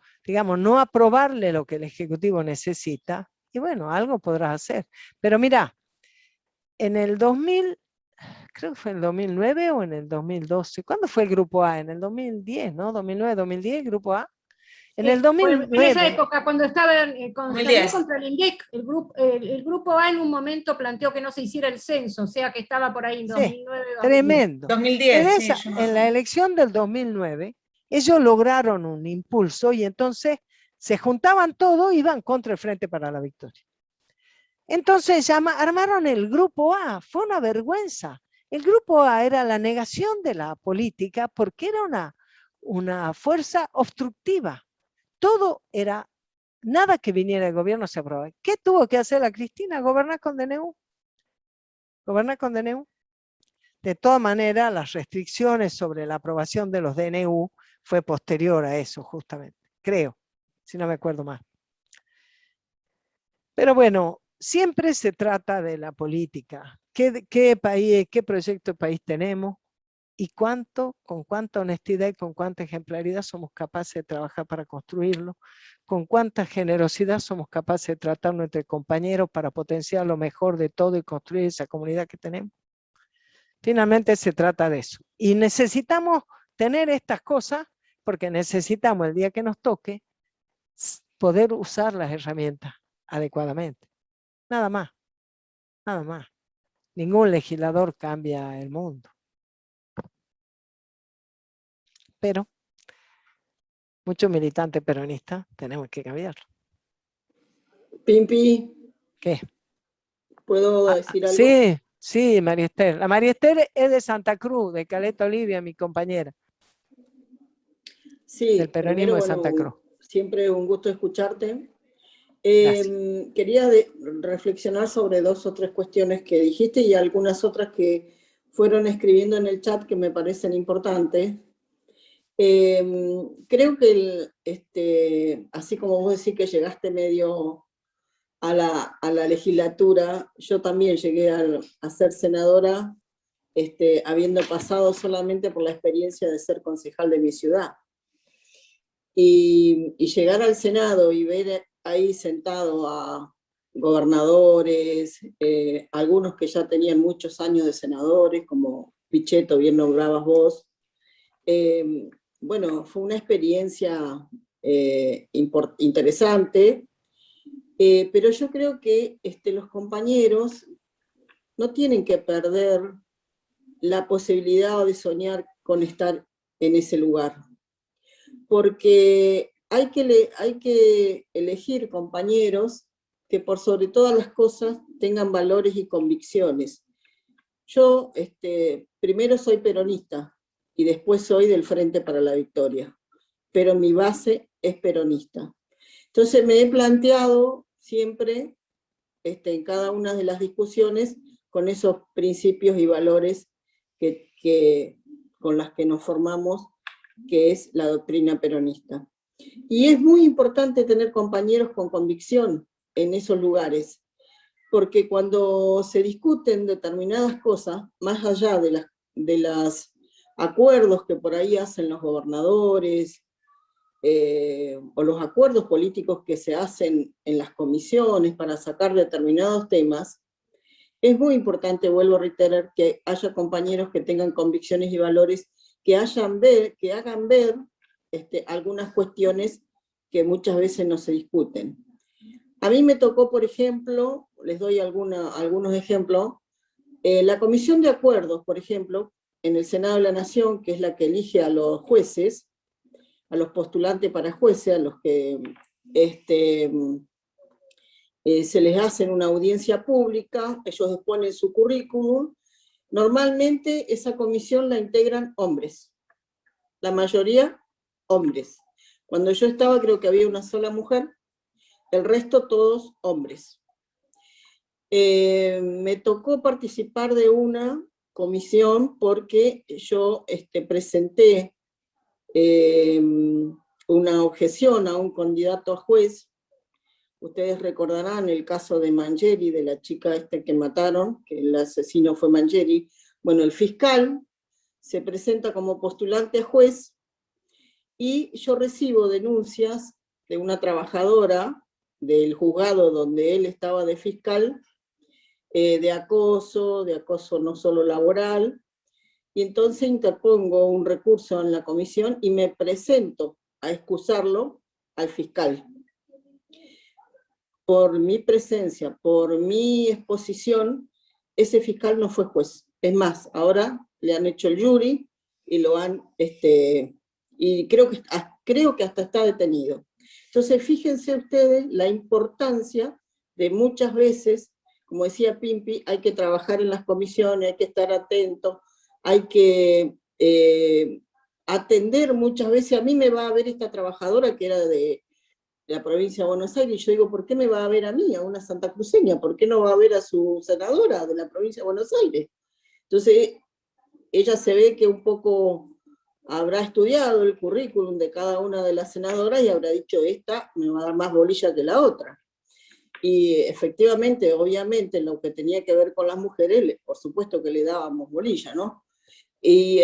aprobarle lo que el Ejecutivo necesita, y bueno, algo podrás hacer. Pero mira, en el 2000, creo que fue en el 2009 o en el 2012, ¿cuándo fue el Grupo A? En el 2010, ¿no? 2009, 2010, Grupo A. En el 2009. En esa época, cuando estaba salió 2010. contra el INDEC, el grupo A en un momento planteó que no se hiciera el censo, o sea que estaba por ahí en 2009. Sí, tremendo. 2010. En la elección del 2009, ellos lograron un impulso y entonces se juntaban todos y iban contra el Frente para la Victoria. Entonces armaron el Grupo A, fue una vergüenza. El Grupo A era la negación de la política porque era una fuerza obstructiva. Todo era, nada que viniera del gobierno se aprobaba. ¿Qué tuvo que hacer la Cristina? Gobernar con DNU. Gobernar con DNU. De todas maneras, las restricciones sobre la aprobación de los DNU fue posterior a eso, justamente. Creo, si no me acuerdo mal. Pero bueno, siempre se trata de la política. ¿Qué país, qué proyecto de país tenemos? Y con cuánta honestidad y con cuánta ejemplaridad somos capaces de trabajar para construirlo, con cuánta generosidad somos capaces de tratarnos entre compañeros para potenciar lo mejor de todo y construir esa comunidad que tenemos. Finalmente se trata de eso. Y necesitamos tener estas cosas porque necesitamos el día que nos toque poder usar las herramientas adecuadamente. Nada más, nada más. Ningún legislador cambia el mundo. Pero muchos militantes peronistas tenemos que cambiarlo. Pimpi, ¿Qué? ¿puedo decir algo? Sí, María Esther. La María Esther es de Santa Cruz, de Caleta Olivia, mi compañera. Sí, del peronismo primero, de Santa Cruz. Siempre un gusto escucharte. Gracias. Quería reflexionar sobre 2 o 3 cuestiones que dijiste y algunas otras que fueron escribiendo en el chat que me parecen importantes. Creo que, así como vos decís que llegaste medio a la legislatura, yo también llegué a ser senadora, habiendo pasado solamente por la experiencia de ser concejal de mi ciudad. Y llegar al Senado y ver ahí sentado a gobernadores, algunos que ya tenían muchos años de senadores, como Pichetto, bien nombrabas vos. Bueno, fue una experiencia interesante, pero yo creo que los compañeros no tienen que perder la posibilidad de soñar con estar en ese lugar, porque hay que elegir compañeros que por sobre todas las cosas tengan valores y convicciones. Yo primero soy peronista y después soy del Frente para la Victoria, pero mi base es peronista. Entonces me he planteado siempre en cada una de las discusiones con esos principios y valores con las que nos formamos, que es la doctrina peronista. Y es muy importante tener compañeros con convicción en esos lugares, porque cuando se discuten determinadas cosas, más allá de los acuerdos que por ahí hacen los gobernadores, o los acuerdos políticos que se hacen en las comisiones para sacar determinados temas, es muy importante, vuelvo a reiterar, que haya compañeros que tengan convicciones y valores, que hagan ver algunas cuestiones que muchas veces no se discuten. A mí me tocó, por ejemplo, les doy algunos ejemplos, la Comisión de Acuerdos, por ejemplo, en el Senado de la Nación, que es la que elige a los jueces, a los postulantes para jueces, a los que se les hace una audiencia pública, ellos exponen su currículum. Normalmente esa comisión la integran hombres, la mayoría hombres. Cuando yo estaba creo que había una sola mujer, el resto todos hombres. Me tocó participar de una comisión porque yo presenté una objeción a un candidato a juez. Ustedes recordarán el caso de Mangieri, de la chica que mataron, que el asesino fue Mangieri. Bueno, el fiscal se presenta como postulante a juez y yo recibo denuncias de una trabajadora del juzgado donde él estaba de fiscal, de acoso no solo laboral, y entonces interpongo un recurso en la comisión y me presento a excusarlo al fiscal. Por mi presencia, por mi exposición, ese fiscal no fue juez. Es más, ahora le han hecho el jury y lo han, y creo que hasta está detenido. Entonces, fíjense ustedes la importancia de muchas veces, como decía Pimpi, hay que trabajar en las comisiones, hay que estar atentos, hay que atender muchas veces. A mí me va a ver esta trabajadora que era de la provincia de Buenos Aires, y yo digo, ¿por qué me va a ver a mí, a una santacruceña? ¿Por qué no va a ver a su senadora de la provincia de Buenos Aires? Entonces, ella se ve que un poco habrá estudiado el currículum de cada una de las senadoras y habrá dicho, esta me va a dar más bolilla que la otra. Y efectivamente, obviamente, en lo que tenía que ver con las mujeres, por supuesto que le dábamos bolilla, ¿no? Y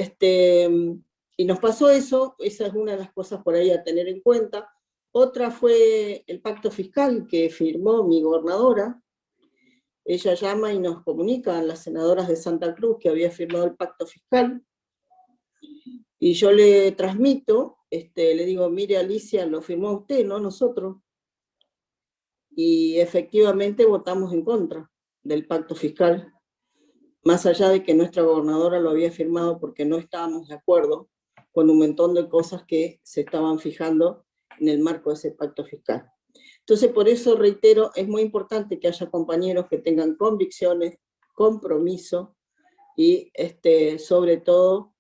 nos pasó eso, esa es una de las cosas por ahí a tener en cuenta. Otra fue el pacto fiscal que firmó mi gobernadora. Ella llama y nos comunica a las senadoras de Santa Cruz que había firmado el pacto fiscal. Y yo le transmito, le digo, mire Alicia, lo firmó usted, no nosotros. Y efectivamente votamos en contra del pacto fiscal, más allá de que nuestra gobernadora lo había firmado porque no estábamos de acuerdo con un montón de cosas que se estaban fijando en el marco de ese pacto fiscal. Entonces, por eso reitero, es muy importante que haya compañeros que tengan convicciones, compromiso y sobre todo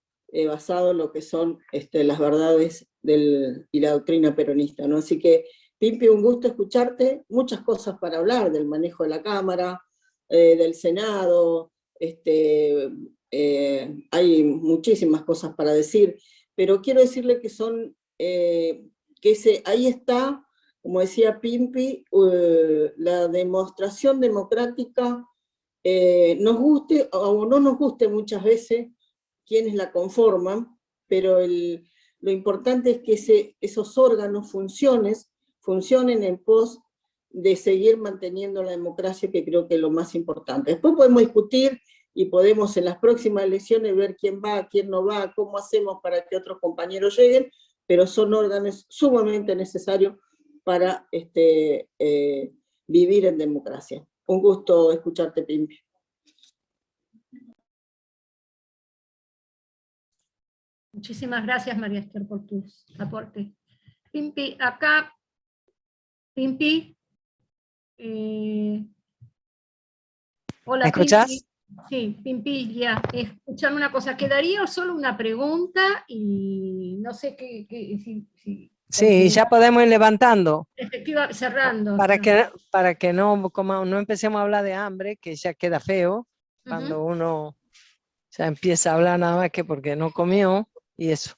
basado en lo que son las verdades y la doctrina peronista, ¿no? Así que, Pimpi, un gusto escucharte, muchas cosas para hablar del manejo de la Cámara, del Senado, hay muchísimas cosas para decir, pero quiero decirle que son, ahí está, como decía Pimpi, la demostración democrática, nos guste o no nos guste muchas veces quienes la conforman, pero lo importante es que esos órganos funcionen en pos de seguir manteniendo la democracia, que creo que es lo más importante. Después podemos discutir y podemos en las próximas elecciones ver quién va, quién no va, cómo hacemos para que otros compañeros lleguen, pero son órganos sumamente necesarios para vivir en democracia. Un gusto escucharte, Pimpi. Muchísimas gracias, María Esther, por tus aportes. Pimpi, acá, Pimpi. Hola, ¿Me escuchás? Pimpi. Sí, Pimpi, ya. Escuchame una cosa, quedaría solo una pregunta y no sé qué Sí, ya podemos ir levantando. cerrando. Para que no empecemos a hablar de hambre, que ya queda feo, cuando uno ya empieza a hablar nada más que porque no comió, y eso.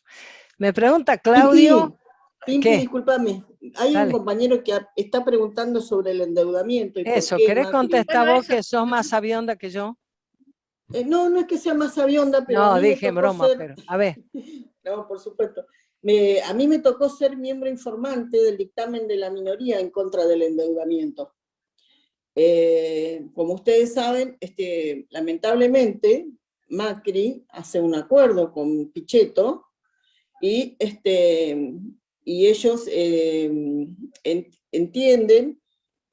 Me pregunta Claudio. Pimpi, ¿qué? discúlpame, hay Dale. un compañero que está preguntando sobre el endeudamiento. Y Eso, por qué ¿querés Macri... contestar Bueno, vos que sos más sabionda que yo? No, no es que sea más sabionda, pero a No, mí dije me tocó broma, ser... pero a ver. No, por supuesto. A mí me tocó ser miembro informante del dictamen de la minoría en contra del endeudamiento. Como ustedes saben, lamentablemente, Macri hace un acuerdo con Pichetto y ellos entienden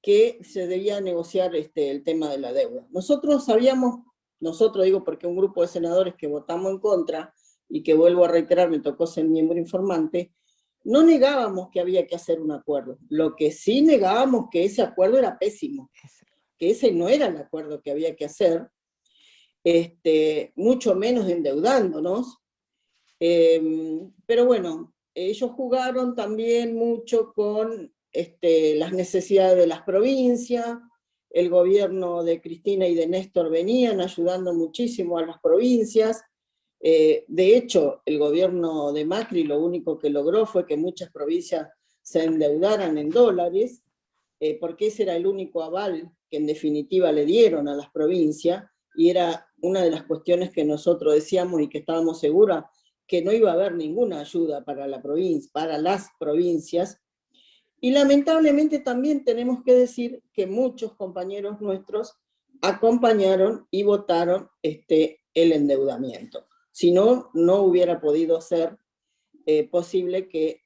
que se debía negociar el tema de la deuda. Nosotros digo porque un grupo de senadores que votamos en contra, y que vuelvo a reiterar, me tocó ser miembro informante, no negábamos que había que hacer un acuerdo. Lo que sí negábamos que ese acuerdo era pésimo, que ese no era el acuerdo que había que hacer, mucho menos endeudándonos. Pero bueno, ellos jugaron también mucho con las necesidades de las provincias. El gobierno de Cristina y de Néstor venían ayudando muchísimo a las provincias. De hecho, el gobierno de Macri lo único que logró fue que muchas provincias se endeudaran en dólares, porque ese era el único aval que en definitiva le dieron a las provincias, y era una de las cuestiones que nosotros decíamos y que estábamos seguros que no iba a haber ninguna ayuda para las provincias. Y lamentablemente también tenemos que decir que muchos compañeros nuestros acompañaron y votaron el endeudamiento. Si no, no hubiera podido ser posible que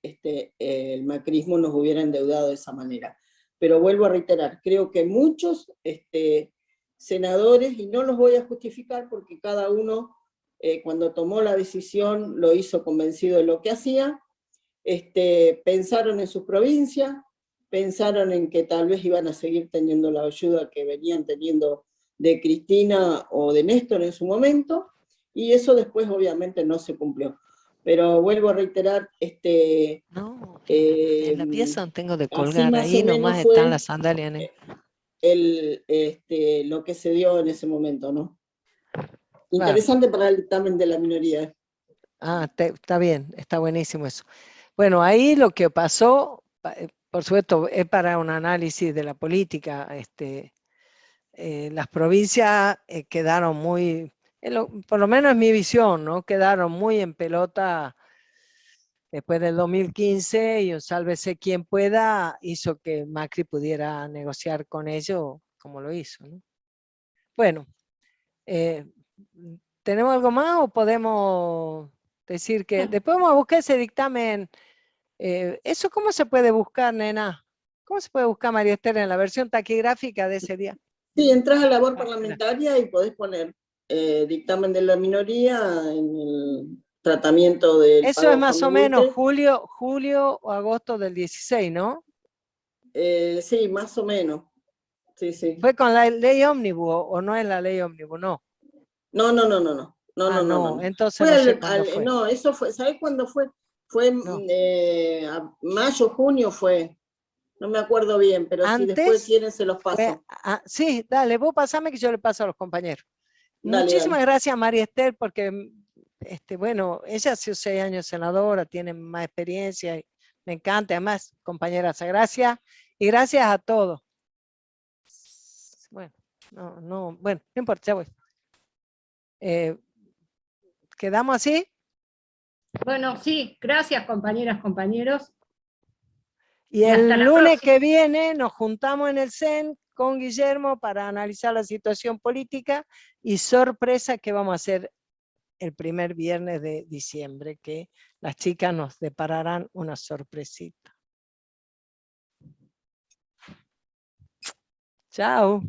el macrismo nos hubiera endeudado de esa manera. Pero vuelvo a reiterar, creo que muchos senadores, y no los voy a justificar porque cada uno cuando tomó la decisión lo hizo convencido de lo que hacía, pensaron en su provincia, pensaron en que tal vez iban a seguir teniendo la ayuda que venían teniendo de Cristina o de Néstor en su momento, y eso después obviamente no se cumplió. Pero vuelvo a reiterar, No, en la pieza donde tengo de colgar, ahí nomás están las sandalias. Lo que se dio en ese momento, ¿no? Interesante para el dictamen de la minoría. Está bien, está buenísimo eso. Bueno, ahí lo que pasó, por supuesto, es para un análisis de la política. Las provincias quedaron muy, por lo menos es mi visión, ¿no? Quedaron muy en pelota después del 2015, y un sálvese quien pueda hizo que Macri pudiera negociar con ellos como lo hizo, ¿no? Bueno, ¿tenemos algo más o podemos decir que después vamos a buscar ese dictamen? ¿Eso cómo se puede buscar, nena? ¿Cómo se puede buscar, María Esther, en la versión taquigráfica de ese día? Sí, entras a labor parlamentaria y podés poner dictamen de la minoría en el tratamiento del Eso es más o menos julio o agosto del 16, ¿no? Sí, más o menos. Sí, sí. ¿Fue con la ley ómnibus o no es la ley ómnibus? No. No. Entonces fue no sé cuándo fue. No, eso fue, ¿sabés cuándo fue? Fue a mayo, junio fue. No me acuerdo bien, pero si después quieren se los paso. Sí, dale, vos pasame que yo le paso a los compañeros. Dale, Muchísimas gracias, María Esther, porque bueno, ella ha sido 6 años senadora, tiene más experiencia, y me encanta, además, compañeras, gracias, y gracias a todos. Bueno, no importa, ya voy. ¿Quedamos así? Bueno, sí, gracias compañeras, compañeros. Y el lunes que viene nos juntamos en el CEN con Guillermo para analizar la situación política y sorpresa que vamos a hacer el primer viernes de diciembre, que las chicas nos depararán una sorpresita. Chao.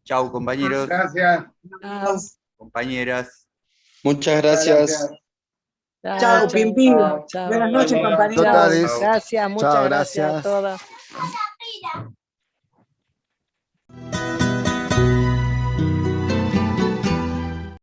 Chau, compañeros, Gracias. Chao. compañeras. Muchas gracias. Chao, Pimpi. chao, chao. Buenas noches, Chao. compañeros. Chao, Totales. gracias, muchas Chao, gracias a gracias. todas.